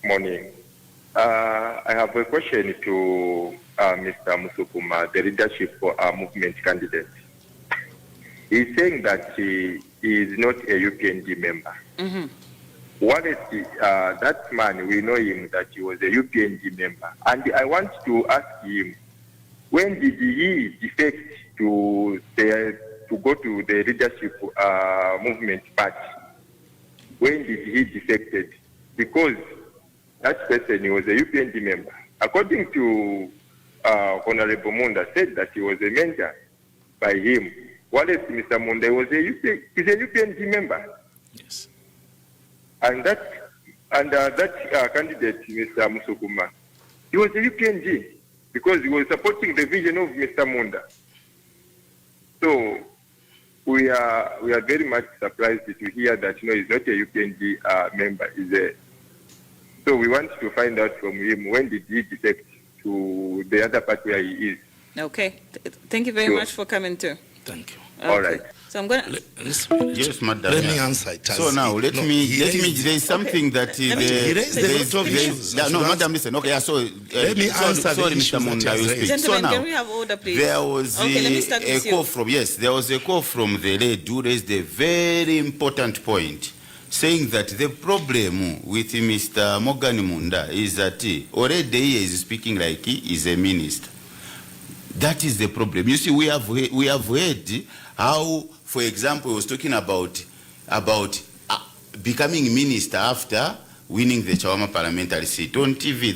Morning. I have a question to Mr. Musukuma, the leadership for our movement candidate. He's saying that he is not a UPND member. Mm-hmm. What is that man, we know him that he was a UPND member. And I want to ask him, when did he defect to go to the leadership movement party? When did he defected? Because that person, he was a UPND member. According to Honorable Muunda, said that he was a mentor by him. What is Mr. Muunda? He's a UPND member. Yes. And that candidate, Mr. Musukuma, he was a UPND because he was supporting the vision of Mr. Muunda. So we are very much surprised to hear that he's not a UPND member. So we want to find out from him when did he defect to the other party where he is. Okay. Thank you very much for coming too. Thank you. Okay. All right. So I'm going to... Yes, madam. Let me answer it. So now, let me raise something that... He raised a lot of issues. No, madam, listen. Okay, so... let me answer the Mr. Muunda, you speak. Gentlemen, So now, can we have order, please? there was let me start with a call from... Yes, there was a call from the lady who raised a very important point, saying that the problem with Mr. Muunda is that already he is speaking like he is a minister. That is the problem. You see, we have heard how, for example, he was talking about becoming minister after winning the Chawama parliamentary seat on TV,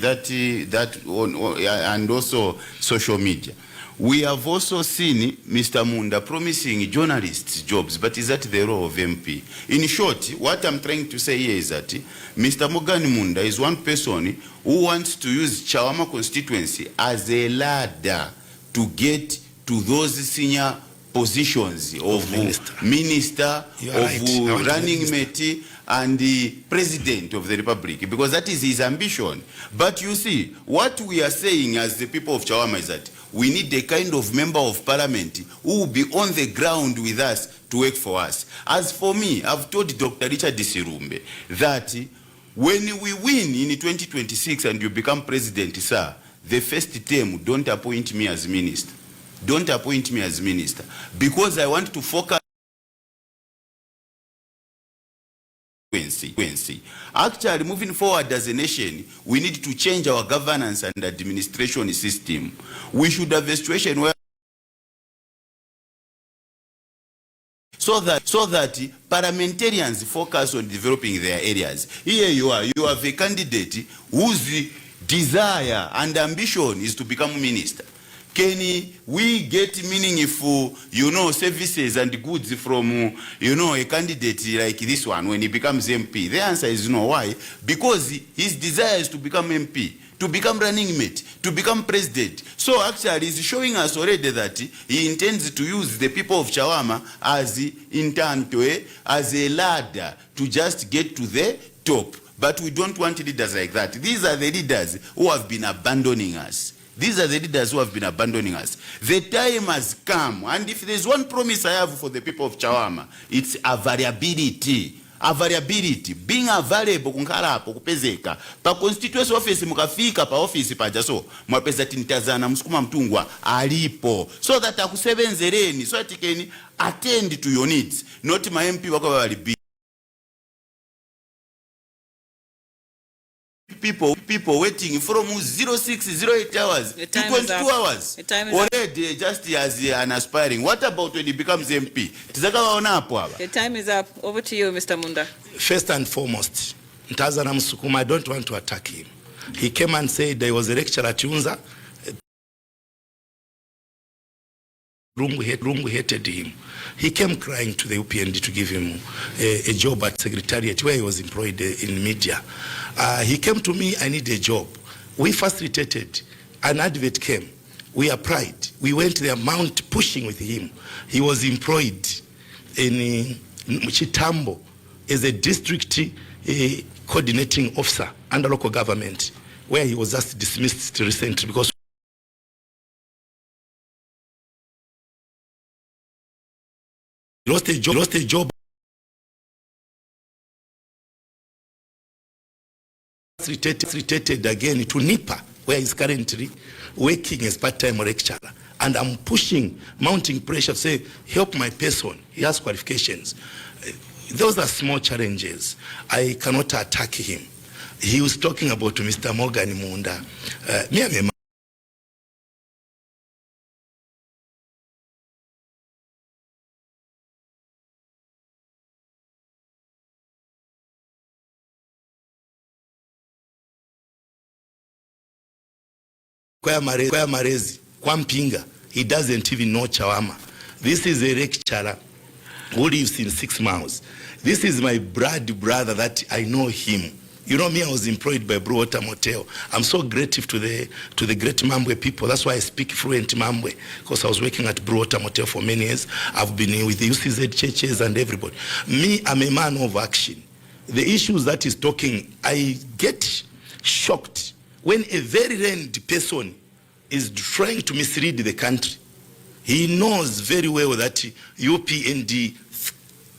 and also social media. We have also seen Mr. Muunda promising journalists jobs, but is that the role of MP? In short, what I'm trying to say here is that Mr. Muunda is one person who wants to use Chawama constituency as a ladder to get to those senior positions of minister of running mate and the president of the republic, because that is his ambition. But you see, what we are saying as the people of Chawama is that we need a kind of member of parliament who will be on the ground with us to work for us. As for me, I've told Dr. Richard Sirumbe that when we win in 2026 and you become president, sir, the first term, don't appoint me as minister. Don't appoint me as minister, because I want to focus. Actually, moving forward as a nation, we need to change our governance and administration system. We should have a situation where so that parliamentarians focus on developing their areas. Here you have a candidate whose desire and ambition is to become minister. Can we get meaningful, services and goods from, a candidate like this one when he becomes MP? The answer is no. Why? Because his desire is to become MP, to become running mate, to become president. So actually he's showing us already that he intends to use the people of Chawama as as a ladder to just get to the top. But we don't want leaders like that. These are the leaders who have been abandoning us. These are the leaders who have been abandoning us. The time has come, and if there's one promise I have for the people of Chawama, it's a variability. A variability, being available kunkalapo kupezeka pa constituency office mukafika pa office paja so mwapeza Ntazana Musukuma Mtungwa alipo, so that akusebenzereni, so that you can attend to your needs, not my MP wako walibi. People waiting from 0608 hours to 22 hours already just as an aspiring. What about when he becomes MP? The time is up. Over to you, Mr. Muunda. First and foremost, Ntazana Musukuma, I don't want to attack him. He came and said there was a lecturer at Unza. Rungu hated him. He came crying to the UPND to give him a job at Secretariat where he was employed in media. He came to me, I need a job. We facilitated. An advert came. We applied. We went the amount pushing with him. He was employed in Chitambo as a district coordinating officer under local government, where he was just dismissed recently because lost a job. Retreated again to NIPA, where he's currently working as part-time lecturer. And I'm pushing, mounting pressure, say, help my person. He has qualifications. Those are small challenges. I cannot attack him. He was talking about Mr. Morgan Muunda. Kwa Marezi, kwa Mpinga, he doesn't even know Chawama. This is a lecturer who lives in 6 miles. This is my brother that I know him. You know me, I was employed by Blue Water Motel. I'm so grateful to the great Mambwe people. That's why I speak fluent Mambwe, because I was working at Blue Water Motel for many years. I've been with the UCZ churches and everybody. Me, I'm a man of action. The issues that he's talking, I get shocked when a very learned person is trying to mislead the country. He knows very well that UPND,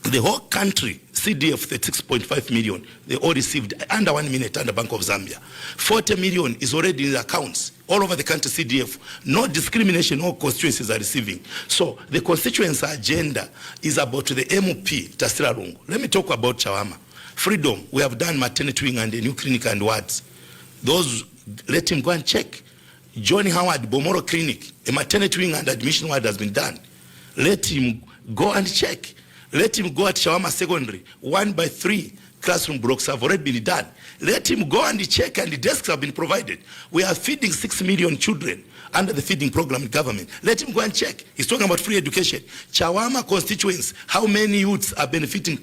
the whole country, CDF 36.5 million, they all received under 1 minute under Bank of Zambia. 40 million is already in the accounts. All over the country, CDF. No discrimination, all constituencies are receiving. So the constituency agenda is about the MP, Tasirarungu. Let me talk about Chawama. Freedom, we have done maternity wing and a new clinic and wards. Those, let him go and check. John Howard, Bomoro Clinic, a maternity wing and admission ward has been done. Let him go and check. Let him go at Chawama Secondary. 1x3 classroom blocks have already been done. Let him go and check, and the desks have been provided. We are feeding 6 million children under the feeding program in government. Let him go and check. He's talking about free education. Chawama constituents, how many youths are benefiting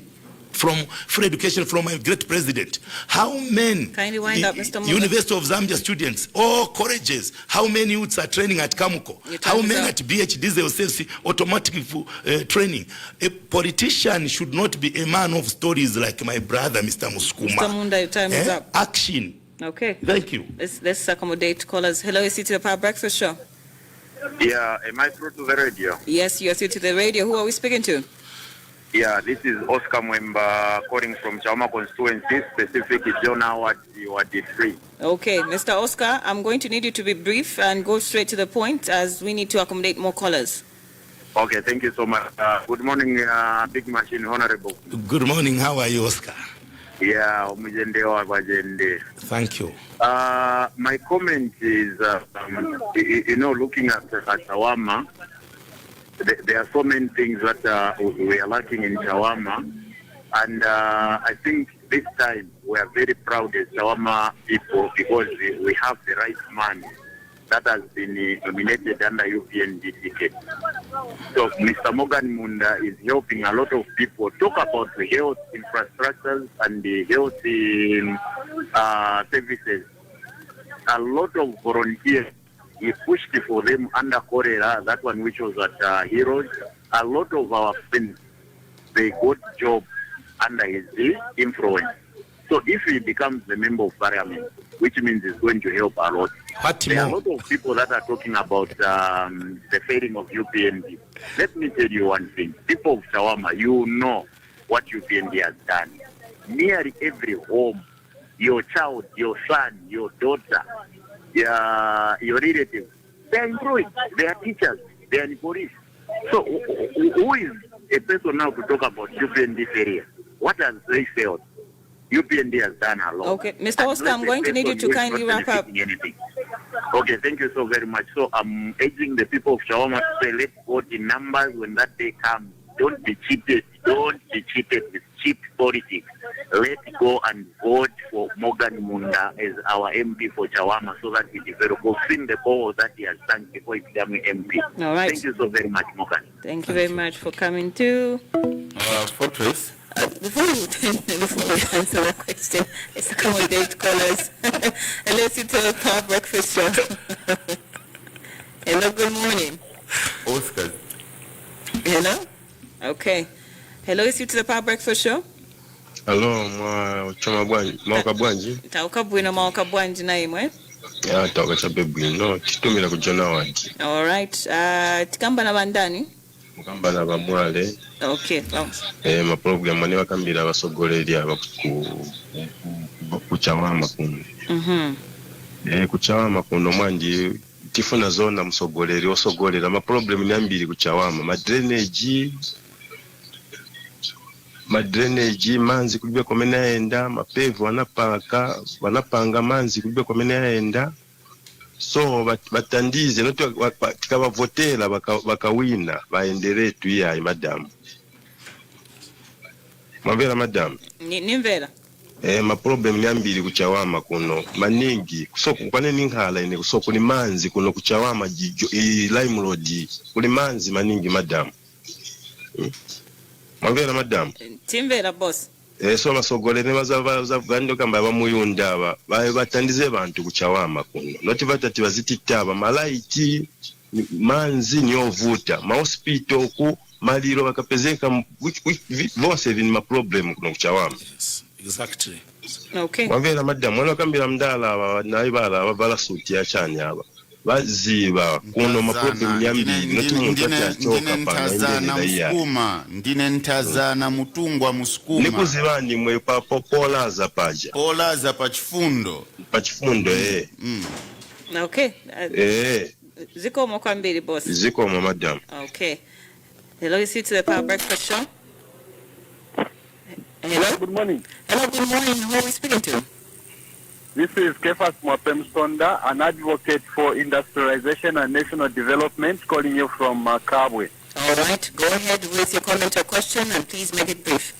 from free education from my great president? How many kindly wind up, Mr. Muunda. University of Zambia students, all colleges, how many youths are training at Kamuko? How many at BHDs, they will say automatic training? A politician should not be a man of stories like my brother, Mr. Musukuma. Mr. Muunda, your time is up. Action. Okay. Thank you. Let's accommodate callers. Hello, is it to the Power Breakfast Show? Yeah, am I through to the radio? Yes, you are through to the radio. Who are we speaking to? Yeah, this is Oscar Mwemba calling from Chawama Constituency, specifically John Howard, you are D3. Okay, Mr. Oscar, I'm going to need you to be brief and go straight to the point as we need to accommodate more callers. Okay, thank you so much. Good morning, Big Machine Honorable. Good morning, how are you, Oscar? Yeah, thank you. My comment is, looking at Chawama, there are so many things that we are lacking in Chawama, and I think this time we are very proud as Chawama people because we have the right man that has been nominated under UPND ticket. So Mr. Morgan Muunda is helping a lot of people talk about the health infrastructures and the health services. A lot of volunteers, he pushed for them under cholera, that one which was at Heroes. A lot of our friends, they got jobs under his influence. So if he becomes the member of parliament, which means he's going to help a lot. There are a lot of people that are talking about the failing of UPND. Let me tell you one thing. People of Chawama, you know what UPND has done. Nearly every home, your child, your son, your daughter, your relatives, they are employed, they are teachers, they are in police. So who is a person now to talk about UPND failure? What has they failed? UPND has done a lot. Okay, Mr. Oscar, I'm going to need you to kindly wrap up. Okay, thank you so very much. So I'm urging the people of Chawama to say, let's vote in numbers when that day comes. Don't be cheated. Don't be cheated with cheap politics. Let's go and vote for Morgan Muunda as our MP for Chawama so that we develop. We've seen the ball that he has done before he became MP. All right. Thank you so very much, Morgan. Thank you very much for coming too. Fortrace. Before we answer that question, let's accommodate callers. And let's sit to the Power Breakfast Show. Hello, good morning. Oscar. Hello? Okay. Hello, is you to the Power Breakfast Show? Hello, Mawaka Bwanji. Tauka bwino Mawaka Bwanji na imwe. Ya, tauka chabe bwino. Chitumila kujona Wanji. All right. Tikamba na bandani? Mukamba na bamwale. Okay. Ma program wani wakambira basogoleri aba ku Chawama kuno. Ku Chawama kuno Mwanji tifuna zona musogoleri osogolera ma problem nyambiri ku Chawama, ma drainage manzi kulibwe komena enda, mapevu wanapanga manzi kulibwe komena enda. So batandize noto tikabavotera bakawina baendelee tu yayi madam. Mavera madam. Nimvera. Ma problem nyambiri ku Chawama kuno maningi kusoko kwane ninkhala ine kusoko ni manzi kuno ku Chawama Lime Road kuli manzi maningi madam. Mavera madam. Timvera boss. So basogolere bazavugando kamba bamuyunda aba batandize bantu ku Chawama kuno noti batati bazititaba malaiti manzi nyovuta ma hospital ku maliro bakapezeka vose vini ma problem kuno ku Chawama. Yes, exactly. Okay. Mavera madam wala kambira mdala aba naibala abala suti ya chanya aba baziba kuno ma problem nyambiri noti muntu atachoka pana ndine Ntazana mutungwa Musukuma nikuzibani mwe pa polaza paja polaza pa chifundo Okay. Ziko mokwambiri boss. Ziko madam. Okay. Hello, is it to the Power Breakfast Show? Hello. Good morning. Hello, good morning. Who are we speaking to? This is Kefas Mwapem Sonda, an advocate for industrialization and national development, calling you from Kabwe. All right, go ahead with your comment or question, and please make it brief.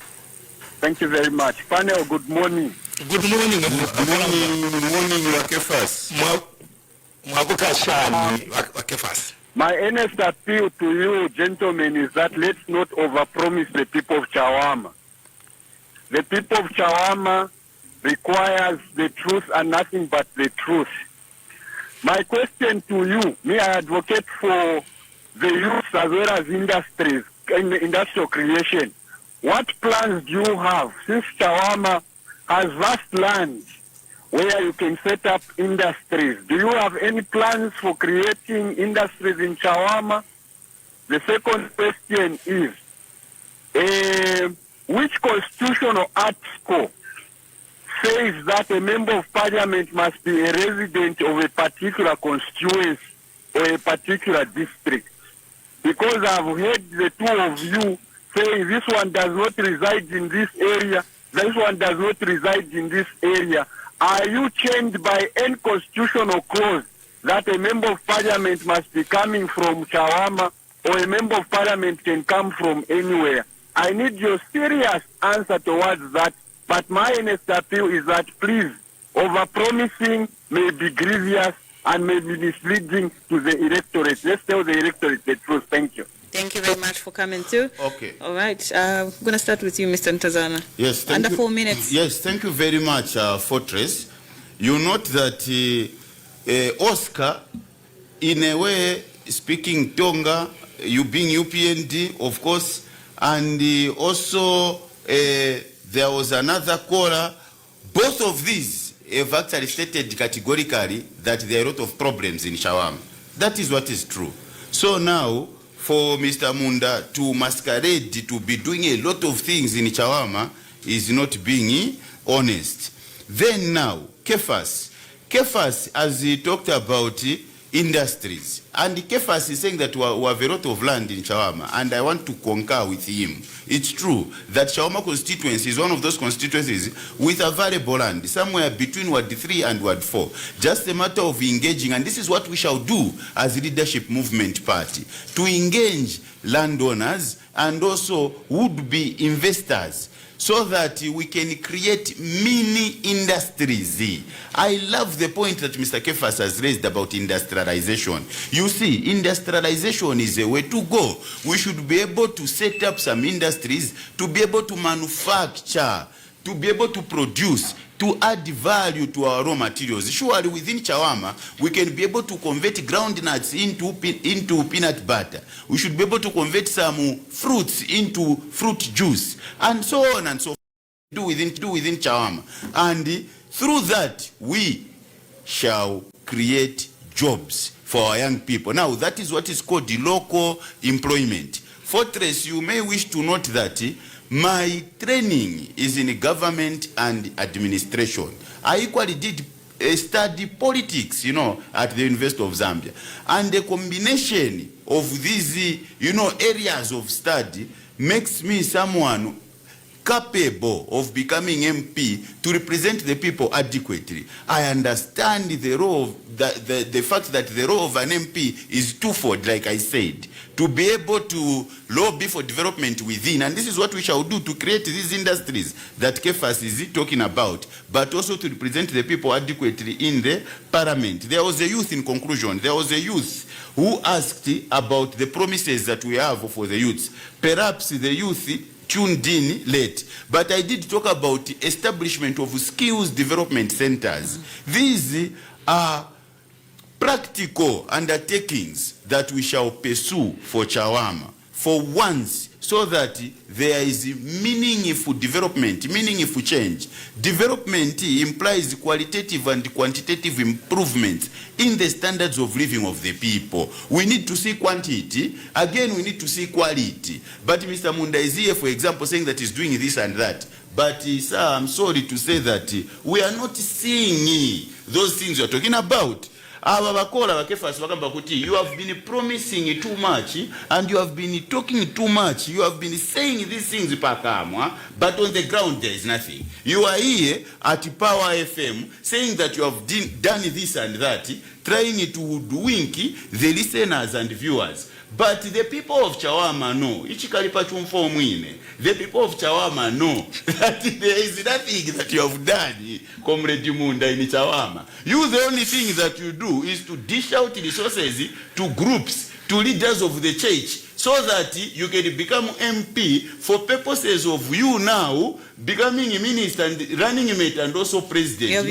Thank you very much. Panel, good morning. Good morning. Good morning, Kefas. My earnest appeal to you, gentlemen, is that let's not overpromise the people of Chawama. The people of Chawama requires the truth and nothing but the truth. My question to you, me, I advocate for the youth as well as industries, industrial creation. What plans do you have, since Chawama has vast land where you can set up industries? Do you have any plans for creating industries in Chawama? The second question is, which constitutional article says that a member of parliament must be a resident of a particular constituency or a particular district? Because I've heard the two of you saying this one does not reside in this area, this one does not reside in this area. Are you chained by any constitutional clause that a member of parliament must be coming from Chawama or a member of parliament can come from anywhere. I need your serious answer towards that. But my earnest appeal is that, please, over-promising may be grievous and may be misleading to the electorate. Let's tell the electorate the truth. Thank you. Thank you very much for coming too. Okay. All right. I'm going to start with you, Mr. Ntazana. Yes. Under 4 minutes. Yes, thank you very much, Fortrace. You note that Oscar, in a way, speaking Tonga, you being UPND, of course, and also there was another caller. Both of these have actually stated categorically that there are a lot of problems in Chawama. That is what is true. So now, for Mr. Muunda to masquerade to be doing a lot of things in Chawama is not being honest. Then now, Kefas, as he talked about industries, and Kefas is saying that we have a lot of land in Chawama, and I want to concur with him. It's true that Chawama constituency is one of those constituencies with a variable land, somewhere between Ward 3 and Ward 4. Just a matter of engaging, and this is what we shall do as a leadership movement party, to engage landowners and also would-be investors, so that we can create mini industries. I love the point that Mr. Kefas has raised about industrialization. You see, industrialization is a way to go. We should be able to set up some industries, to be able to manufacture, to be able to produce, to add value to our raw materials. Surely within Chawama, we can be able to convert groundnuts into peanut butter. We should be able to convert some fruits into fruit juice, and so on and so forth. Do within Chawama. And through that, we shall create jobs for our young people. Now, that is what is called the local employment. Fortrace, you may wish to note that my training is in government and administration. I equally did study politics, at the University of Zambia. And the combination of these, areas of study makes me someone capable of becoming MP to represent the people adequately. I understand the role of the fact that the role of an MP is twofold, like I said, to be able to lobby for development within, and this is what we shall do to create these industries that Kefas is talking about, but also to represent the people adequately in the parliament. There was a youth, in conclusion, there was a youth who asked about the promises that we have for the youths. Perhaps the youth tuned in late, but I did talk about establishment of skills development centers. These are practical undertakings that we shall pursue for Chawama for once, so that there is meaningful development, meaningful change. Development implies qualitative and quantitative improvements in the standards of living of the people. We need to see quantity, again we need to see quality. But Mr. Muunda is here, for example, saying that he's doing this and that. But sir, I'm sorry to say that we are not seeing those things you're talking about. You have been promising too much, and you have been talking too much. You have been saying these things, but on the ground there is nothing. You are here at Power FM saying that you have done this and that, trying to hoodwink the listeners and viewers. But the people of Chawama know. The people of Chawama know that there is nothing that you have done, Comrade Muunda, in Chawama. You, the only thing that you do is to dish out resources to groups, to leaders of the church, so that you can become MP for purposes of you now becoming a minister and running mate and also president.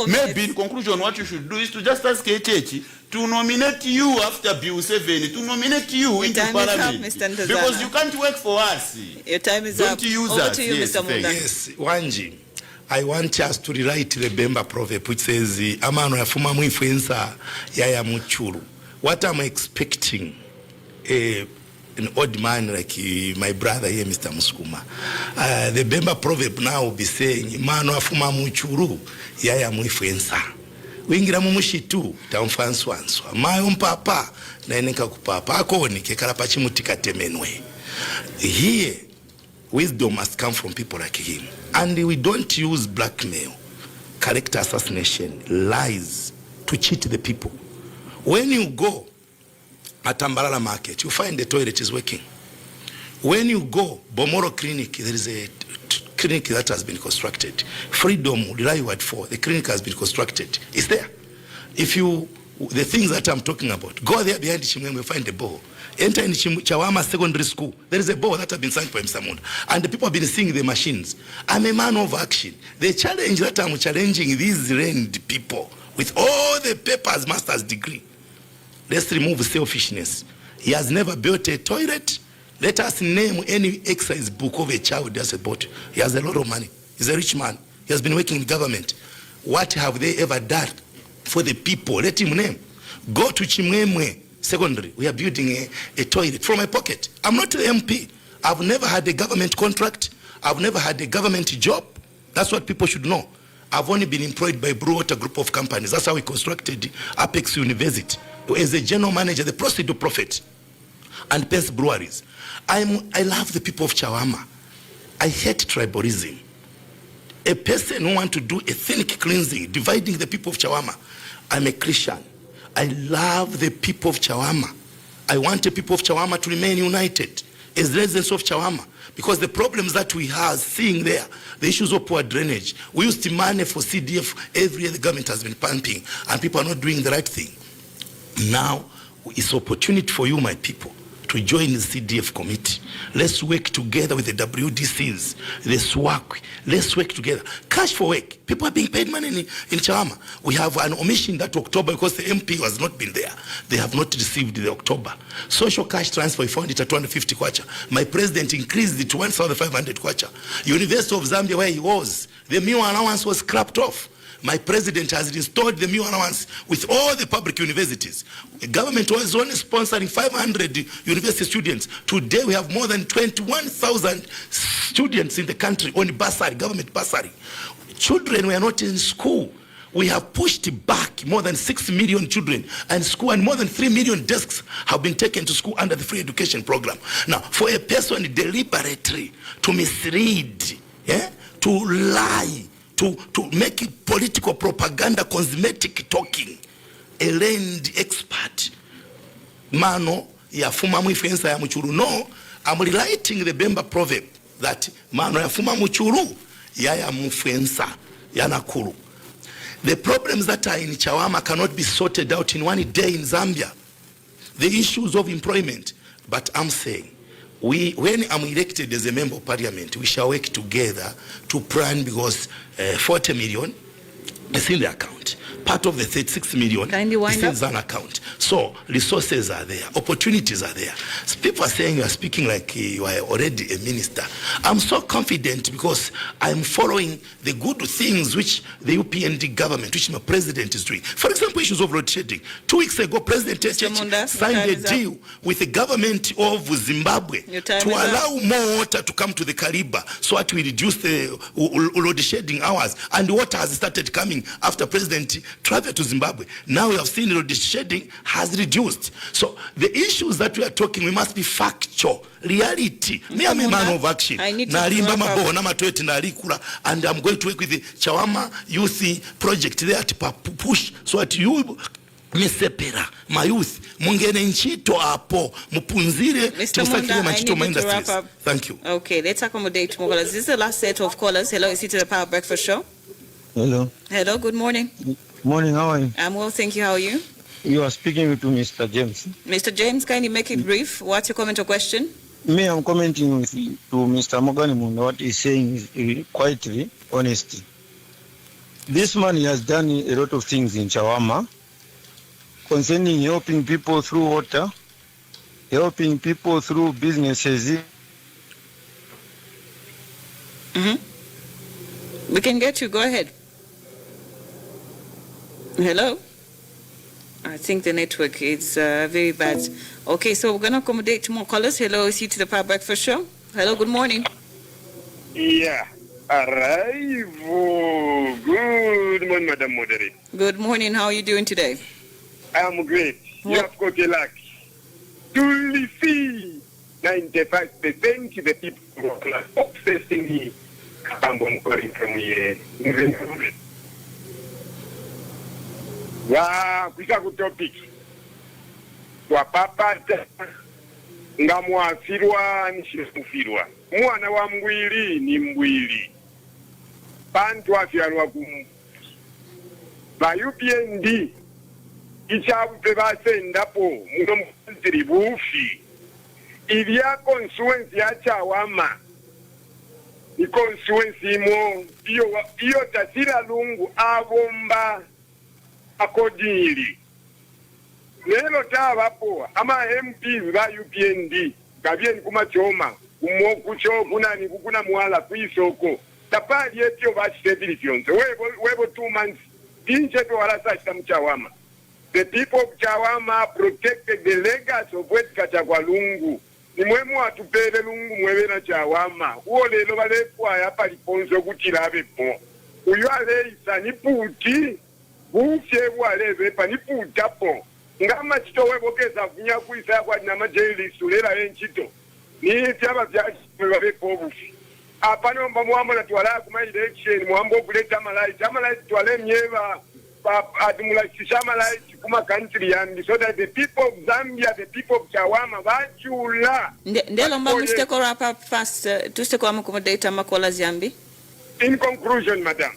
Maybe in conclusion, what you should do is to just ask a church to nominate you after Bill 7, to nominate you into parliament. Because you can't work for us. Your time is Don't up. Use Over us. to you, Yes, Mr. Muunda. Yes, Wanji, I want us to rewrite the Bemba proverb which says, Amano ya fuma muinfluenza yaya muchuru. What am I expecting? An old man like my brother here, Mr. Musukuma. The Bemba proverb now will be saying, Mano afuma muchuru yaya muinfluenza. Wingira mumushitu tamfanswanswa mayo mpapa na eneka kupapa akoni kekala pachimutika temenwe. Here wisdom must come from people like him, and we don't use blackmail, character assassination, lies to cheat the people. When you go at Tambalala Market, you find the toilet is working. When you go, Bomoro Clinic, there is a clinic that has been constructed. Freedom, Liward 4, the clinic has been constructed. It's there. If you, the things that I'm talking about, go there behind Chimwemwe, find the ball. Enter in Chawama Secondary School. There is a ball that has been signed by Mr. Muunda. And the people have been seeing the machines. I'm a man of action. The challenge that I'm challenging these rent people with all the papers, master's degree. Let's remove selfishness. He has never built a toilet. Let us name any exercise book of a child that's bought. He has a lot of money. He's a rich man. He has been working in government. What have they ever done for the people? Let him name. Go to Chimwemwe Secondary. We are building a toilet from my pocket. I'm not the MP. I've never had a government contract. I've never had a government job. That's what people should know. I've only been employed by Blue Water Group of Companies. That's how we constructed Apex University. As a general manager, the Proceed Prophet and Pence Breweries. I love the people of Chawama. I hate tribalism. A person who wants to do ethnic cleansing, dividing the people of Chawama. I'm a Christian. I love the people of Chawama. I want the people of Chawama to remain united as residents of Chawama, because the problems that we have seeing there, the issues of poor drainage, we used money for CDF every year. The government has been pumping and people are not doing the right thing. Now it's opportunity for you, my people, to join the CDF committee. Let's work together with the WDCs, the SWAC. Let's work together. Cash for work. People are being paid money in Chawama. We have an omission that October, because the MP has not been there. They have not received the October. Social cash transfer, we found it at 250 kwacha. My president increased it to 1,500 kwacha. University of Zambia, where he was, the meal allowance was scrapped off. My president has restored the meal allowance with all the public universities. The government was only sponsoring 500 university students. Today we have more than 21,000 students in the country on bursary, government bursary. Children were not in school. We have pushed back more than 6 million children and school, and more than 3 million desks have been taken to school under the free education program. Now, for a person deliberately to mislead, to lie, to make it political propaganda, cosmetic talking, a learned expert, mano ya fuma mwifensa ya mchuru. No, I'm relating the Bemba proverb that mano ya fuma mchuru ya mfensa ya nakuru. The problems that are in Chawama cannot be sorted out in one day in Zambia. The issues of employment. But I'm saying, when I'm elected as a member of parliament, we shall work together to plan, because 40 million is in the account. Part of the 36 million is in an account. So resources are there, opportunities are there. So people are saying you are speaking like you are already a minister. I'm so confident because I'm following the good things which the UPND government, which my president is doing. For example, issues of road shedding. 2 weeks ago, President signed a deal with the government of Zimbabwe to allow more water to come to the Kariba, so that we reduce the road shedding hours. And water has started coming after President traveled to Zimbabwe. Now we have seen the shedding has reduced. So the issues that we are talking, we must be factual, reality. Me, I'm a man of action. And I'm going to work with the Chawama Youth Project there to push so that you Misepera, my youth, mungene nchito hapo, mupunzire, Muunda, I need to wrap up. Thank you. Okay, let's accommodate more callers. This is the last set of callers. Hello, is it to the Power Breakfast Show? Hello. Hello, good morning. Morning, how are you? I'm well, thank you. How are you? You are speaking to Mr. James. Mr. James, kindly make it brief. What's your comment or question? Me, I'm commenting with you, to Mr. Muunda. What he's saying is quietly honesty. This man has done a lot of things in Chawama concerning helping people through water, helping people through businesses. We can get you. Go ahead. Hello? I think the network is very bad. Okay, so we're going to accommodate more callers. Hello, is you to the Power Breakfast Show? Hello, good morning. Yeah. Arrival. Good morning, Madam Moderator. Good morning. How are you doing today? I'm great. You have got a luck. To see 95% of the people who are obsessing me. I'm calling from here. Yeah, we got a good topic. twapapata nga mwafirwa nishimufirwa mwana wa mbwili ni mbwili bantu afyalwa kumu ba UPND ichabupe basendapo muno mukantiri bufi ilya constituency ya Chawama ni constituency imo iyo tasira lungu abomba akodili lelo tabapo ama MPs ba UPND gabyeni kuma choma kucho kunani kukuna mwala kwisoko tapali etyo bachitebili fyonse webo 2 months dinche to wala sachita mchawama. The people of Chawama protected the legacy of Wetka Chagwalungu. Ni mwemu atupele lungu mwewe na Chawama. Uo lelo walekwa ya paliponzo kutirabe po. Uyuale isa niputi. Bufye uwaleve pa niputa po. Ngama chito webokeza kunya kuisa ya kwa dinama jaili sulela enchito. Ni tiaba vya chito po bufi. Apano mba mwambo na tuwala kuma election. Mwambo kuleta malai. Tamalai tuwale mnyeva. Kuma country and so that the people of Zambia, the people of Chawama, vachula. Ndelo mba msteko wrap up fast. Tusteko amukumodata makola Zambi. In conclusion, madam,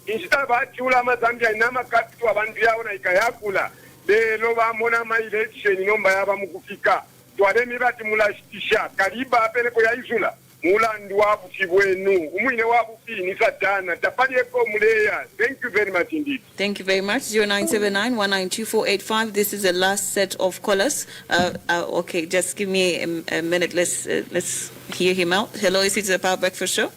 instead of vachula ma Zambia inama kapitu abantu yao na ikayakula. De loba mona ma election inomba yaba mukufika. Tuwale mibati mula shitisha. Kariba apele kwa ya isula. Mulandu wabu chibwenu. Umuine wabu fi ni satana. Tapadi eko muleya. Thank you very much indeed. Thank you very much. 0979-192-485. This is the last set of callers. Okay, just give me a minute. Let's hear him out. Hello, is it the Power Breakfast Show?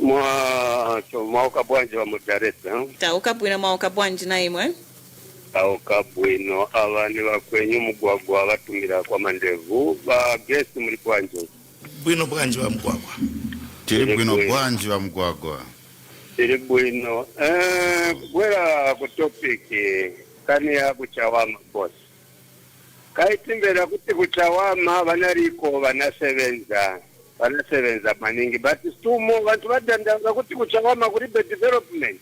Mauka Bwanji wa Mudaresa. Tauka bwino Mauka Bwanji na imwe. Tauka bwino abandi bakwenyu mugwagwa batumira kwa mandevu ba guest muri Bwanji. Bwino Bwanji wa Mugwagwa. Tiri bwino Bwanji wa Mugwagwa. Tiri bwino. Bwera ku topic kani ya kuchawama boss. Kaitimbera kuti kuchawama banariko banasebenza maningi but stumo bantu badandanga kuti kuchawama kuri development.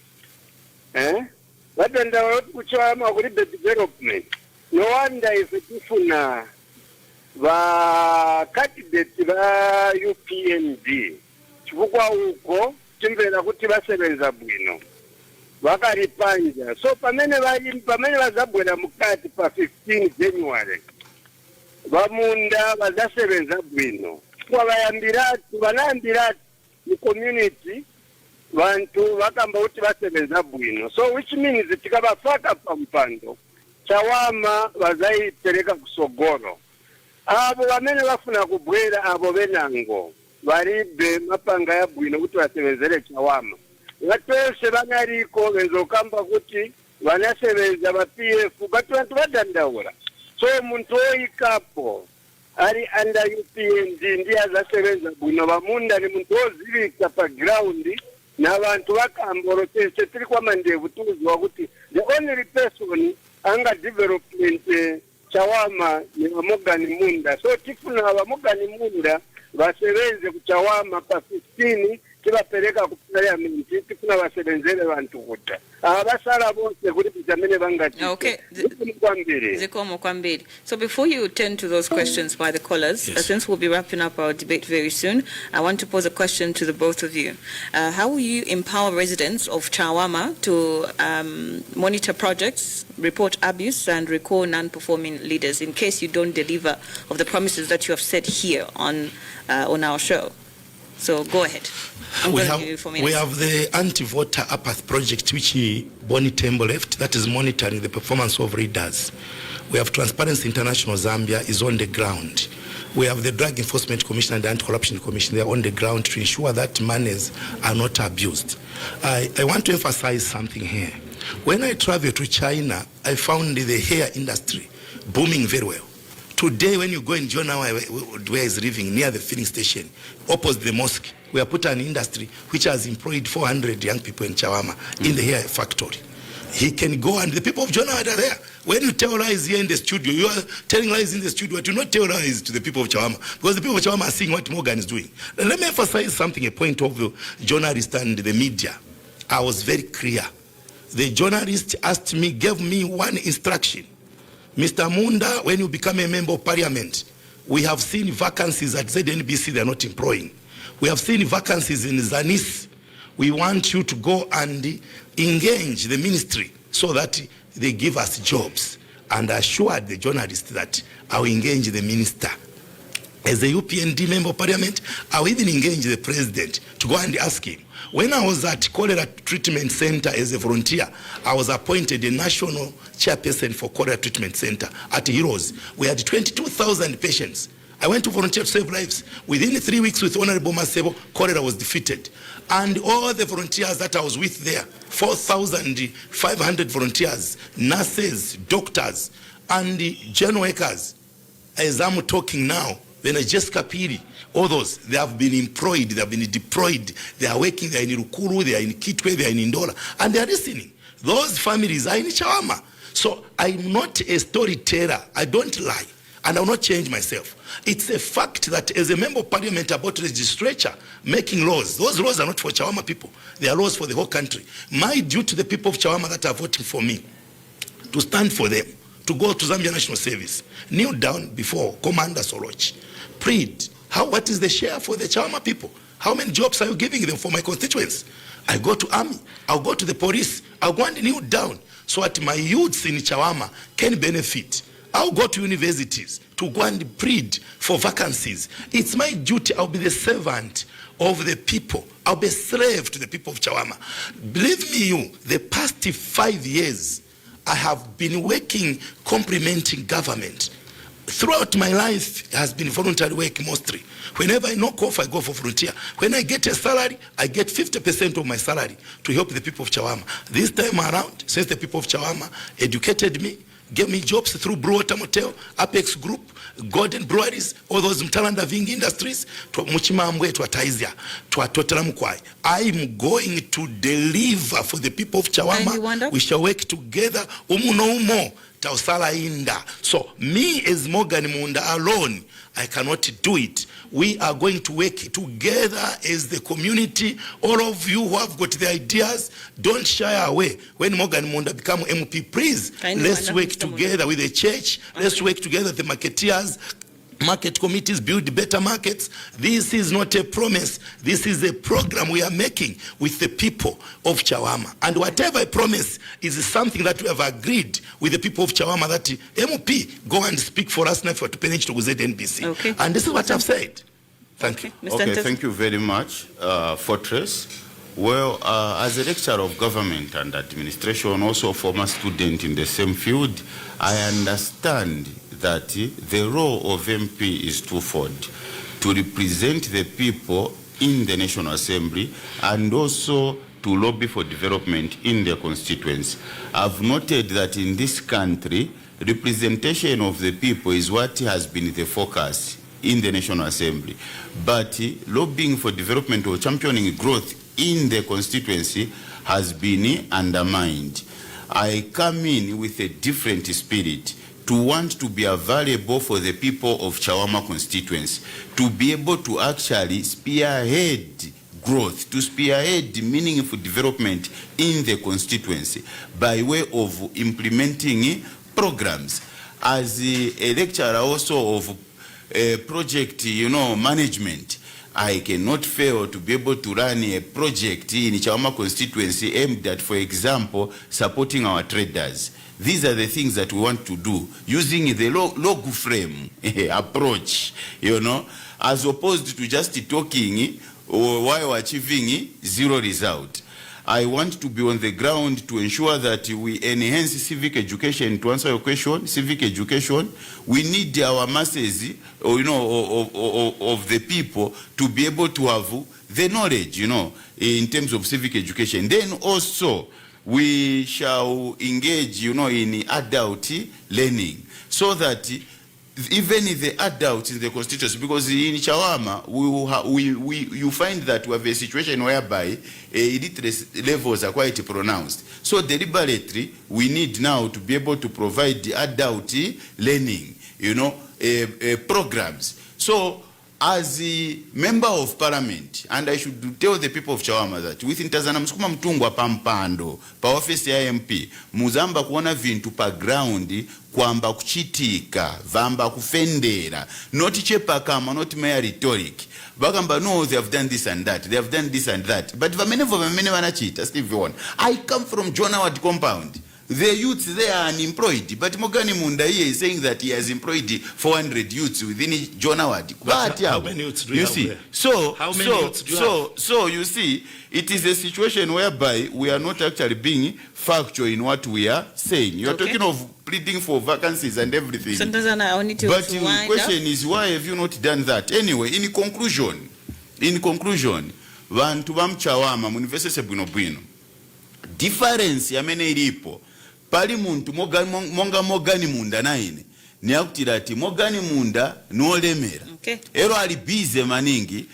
Badandanga kuti kuchawama kuri development. No wonder if tifuna va candidate va UPND chivukwa uko timvera kuti vasevenza bwino vakaripanja so pamene vazabwera mukati pa 15 January vaMuunda vazasevenza bwino kwa vanayambiratu mu community vantu vakamba kuti vasevenza bwino so which means tikavafaka pa mpando Chawama vazaitereka kusogoro abo vamene vafuna kubwera abo venango varibe mapanga ya bwino kuti vasevenzere Chawama vatwese vanariko vezokamba kuti vanasevenza va PF but vantu vadandaura so muntu oikapo ari under UPND ndiye azasevenza bwino vaMuunda ni muntu ozivika pa ground na vantu vakamboro tese tiri kwa mandevu tuzwa kuti the only person anga development Chawama ni Wamogani Muunda so tifuna Wamogani Muunda vasevenze kuchawama pa 15 tivapereka ku parliament tifuna vasevenzele vantu kuda avasala bonse kuti pitamene vangati. Okay, zikomo kwambiri. So before you turn to those questions by the callers, yes, since we'll be wrapping up our debate very soon, I want to pose a question to the both of you. How will you empower residents of Chawama to monitor projects, report abuse, and recall non-performing leaders in case you don't deliver of the promises that you have said here on our show? So go ahead. We have the anti-voter apathy project which Bonnie Tembo left, that is monitoring the performance of readers. We have Transparency International Zambia is on the ground. We have the Drug Enforcement Commission and the Anti-Corruption Commission. They are on the ground to ensure that monies are not abused. I want to emphasize something here. When I traveled to China, I found the hair industry booming very well. Today, when you go in Jonah, where is living near the filling station, opposite the mosque, we have put an industry which has employed 400 young people in Chawama in the hair factory. He can go, and the people of Jonah are there. When you tell lies here in the studio, you are telling lies in the studio. Do not tell lies to the people of Chawama, because the people of Chawama are seeing what Morgan is doing. Now, let me emphasize something, a point of the journalist and the media. I was very clear. The journalist asked me, gave me one instruction. Mr. Muunda, when you become a member of parliament, we have seen vacancies at ZNBC they are not employing. We have seen vacancies in Zanis. We want you to go and engage the ministry so that they give us jobs, and assure the journalists that I will engage the minister. As a UPND member of parliament, I will even engage the president to go and ask him. When I was at Cholera Treatment Center as a volunteer, I was appointed a national chairperson for Cholera Treatment Center at Heroes. We had 22,000 patients. I went to volunteer to save lives. Within 3 weeks with Honorable Masebo, cholera was defeated. And all the volunteers that I was with there, 4,500 volunteers, nurses, doctors, and general workers, as I'm talking now, then Jessica Piri, all those, they have been employed, they have been deployed, they are working, they are in Rukuru, they are in Kitwe, they are in Ndola, and they are listening. Those families are in Chawama. So I'm not a storyteller, I don't lie, and I will not change myself. It's a fact that as a member of parliament about legislature, making laws, those laws are not for Chawama people, they are laws for the whole country. My duty to the people of Chawama that are voting for me, to stand for them, to go to Zambia National Service, kneel down before Commander Soroch, plead, what is the share for the Chawama people? How many jobs are you giving them for my constituents? I go to army, I'll go to the police, I'll go and kneel down so that my youths in Chawama can benefit. I'll go to universities to go and plead for vacancies. It's my duty. I'll be the servant of the people. I'll be a slave to the people of Chawama. Believe me, the past 5 years, I have been working, complementing government. Throughout my life, it has been voluntary work mostly. Whenever I knock off, I go for volunteer. When I get a salary, I get 50% of my salary to help the people of Chawama. This time around, since the people of Chawama educated me, gave me jobs through Blue Water Motel, Apex Group, Golden Breweries, all those Mtalanda Ving Industries, I'm going to deliver for the people of Chawama. We shall work together. So me as Morgan Muunda alone, I cannot do it. We are going to work together as the community. All of you who have got the ideas, don't shy away. When Morgan Muunda become MP, please, let's work together with the church. Okay. Let's work together with the marketeers, market committees, build better markets. This is not a promise. This is a program we are making with the people of Chawama. And whatever I promise is something that we have agreed with the people of Chawama that MP go and speak for us now for to penage to ZNBC. Okay. And this is what I've said. Thank you. Okay, thank you very much, Fortrace. Well, as a lecturer of government and administration, also former student in the same field, I understand that the role of MP is twofold: to represent the people in the National Assembly and also to lobby for development in their constituency. I've noted that in this country, representation of the people is what has been the focus in the National Assembly. But lobbying for development or championing growth in the constituency has been undermined. I come in with a different spirit, to want to be available for the people of Chawama constituency, to be able to actually spearhead growth, to spearhead meaningful development in the constituency by way of implementing programs. As a lecturer also of project, management, I cannot fail to be able to run a project in Chawama constituency aimed at, for example, supporting our traders. These are the things that we want to do using the log frame approach, as opposed to just talking while achieving zero result. I want to be on the ground to ensure that we enhance civic education. To answer your question, civic education, we need our masses, of the people to be able to have the knowledge, in terms of civic education. Then also, we shall engage, in adult learning, so that even the adults in the constituency, because in Chawama, you find that we have a situation whereby illiteracy levels are quite pronounced. So deliberately, we need now to be able to provide the adult learning, programs. So as a member of parliament, and I should tell the people of Chawama that with Ntazana Musukuma mtungwa pampando pa office ya MP muzamba kuona vintu pa ground kwamba kuchitika vamba kufendera not chepa kama not mere rhetoric bakamba no they have done this and that, they have done this and that, but vamene vanachita. Steve One, I come from John Howard compound. The youths there are unemployed, but Mogani Muunda here is saying that he has employed 400 youths within John Howard. But how many youths do you have see? there? So you see, it is a situation whereby we are not actually being factual in what we are saying. You are talking of pleading for vacancies and everything. So Ntazana, I need to but the question is, why have you not done that? Anyway, in conclusion, vantu vam Chawama munivesese bwino bwino. Difference ya mene ilipo. Pali muntu monga Mogani Muunda naine ni akutira ati Mogani Muunda nuolemera. Okay. Ero ali busy maningi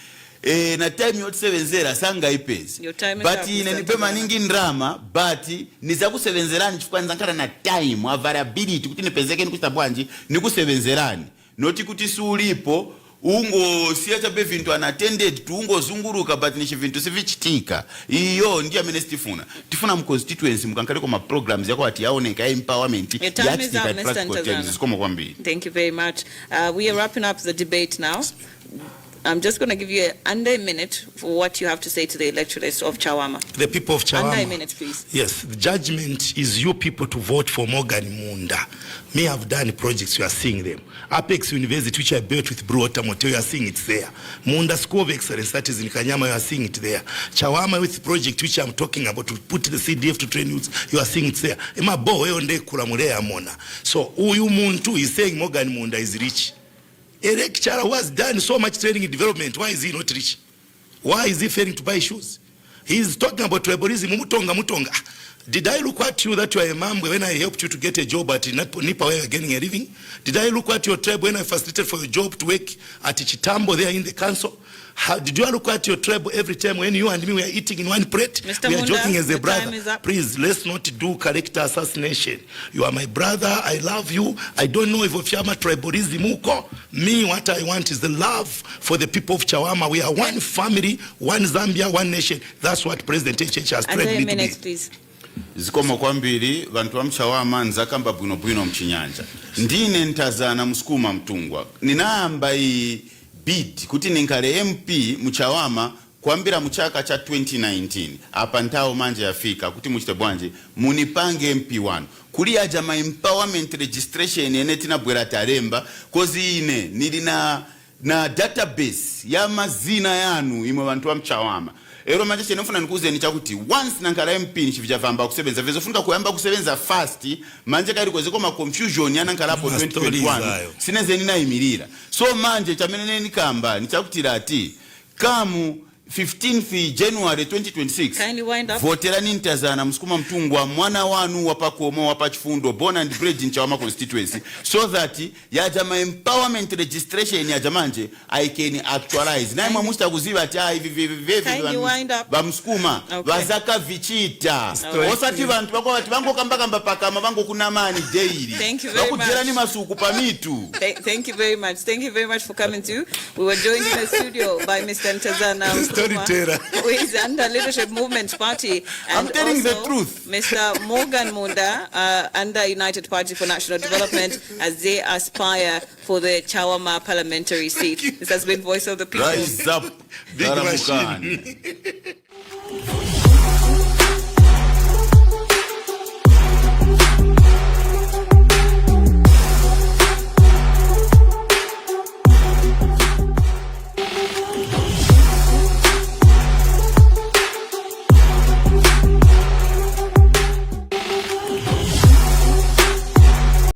na time yotsevenzera sanga ipezi. But ine nipe maningi ndrama but niza kusevenzerani chifukwa nzankara na time availability kuti nipezeke nikusta bwanji nikusevenzerani. Noti kuti sulipo ungo siacha be vintu unattended tu ungo zunguruka but nishi vintu sivichitika. Iyo ndiye amene tifuna mu constituency mukankale kwa programs yako ati yaoneka empowerment yachitika practical terms zikoma kwambiri. Thank you very much. We are wrapping up the debate now. I'm just going to give you under a minute for what you have to say to the electorates of Chawama. The people of Chawama. Under a minute, please. Yes, the judgment is you people to vote for Mogani Muunda. Me have done projects, you are seeing them. Apex University, which I built with Blue Water Motel, you are seeing it there. Muunda School of Excellence, that is in Kanyama, you are seeing it there. Chawama with project, which I'm talking about, to put the CDF to train youths, you are seeing it there. Ema bo, onde kuramulea mona. So, uyu muntu is saying Mogani Muunda is rich. A lecturer who has done so much training and development, why is he not rich? Why is he failing to buy shoes? He is talking about tribalism. Mutonga. Did I look at you that you are a mom when I helped you to get a job at Nipa where you are getting a living? Did I look at your tribe when I facilitated for your job to work at Chitambo there in the council? Did you look at your tribe every time when you and me were eating in one plate? Mr. We are Muunda, joking as a brother. Please, let's not do character assassination. You are my brother. I love you. I don't know if Chawama tribalism uko. Me, what I want is the love for the people of Chawama. We are one family, one Zambia, one nation. That's what President H.H. has Under trained a me to minute, be. please. Zikomo kwambiri vantu wa Chawama nzakamba bwino mchinyanja. Ndine Ntazana Musukuma mtungwa. Ninaamba i bid kuti ninkale MP mchawama kwambira mchaka cha 2019 apa ntao manje yafika kuti muchite bwanje munipange MP1 kuli aja ma empowerment registration ene tinabwera taremba kozi ine nili na database ya mazina yanu imwe vantu wa Chawama. Ero manje chenofuna nikuze ni chakuti once nankala MP nchivija vamba kusebenza vezofunika kuyamba kusebenza fast manje kali kozeko ma confusion yanankala hapo 2021 sineze nina imirira. So manje chamene nikamba ni chakuti rati kamu 15th January 2026 voterani Ntazana Musukuma mtungwa mwana wanu wapakomo wapachifundo born and bred in Chawama constituency so that yajama empowerment registration ya jamanje I can actualize na mwamusta kuziva ati hivi ba Musukuma bazaka vichita osati vantu bako bango kamba pakama bango kunamani daily bakujera ni masuku pamitu. Thank you very much. Thank you very much for coming to. We were joined in the studio by Mr. Ntazana who is under Leadership Movement Party, and I'm telling also the truth. Mr. Mogani Muunda under United Party for National Development as they aspire for the Chawama parliamentary seat. This has been Voice of the People. Rise up, Big machine.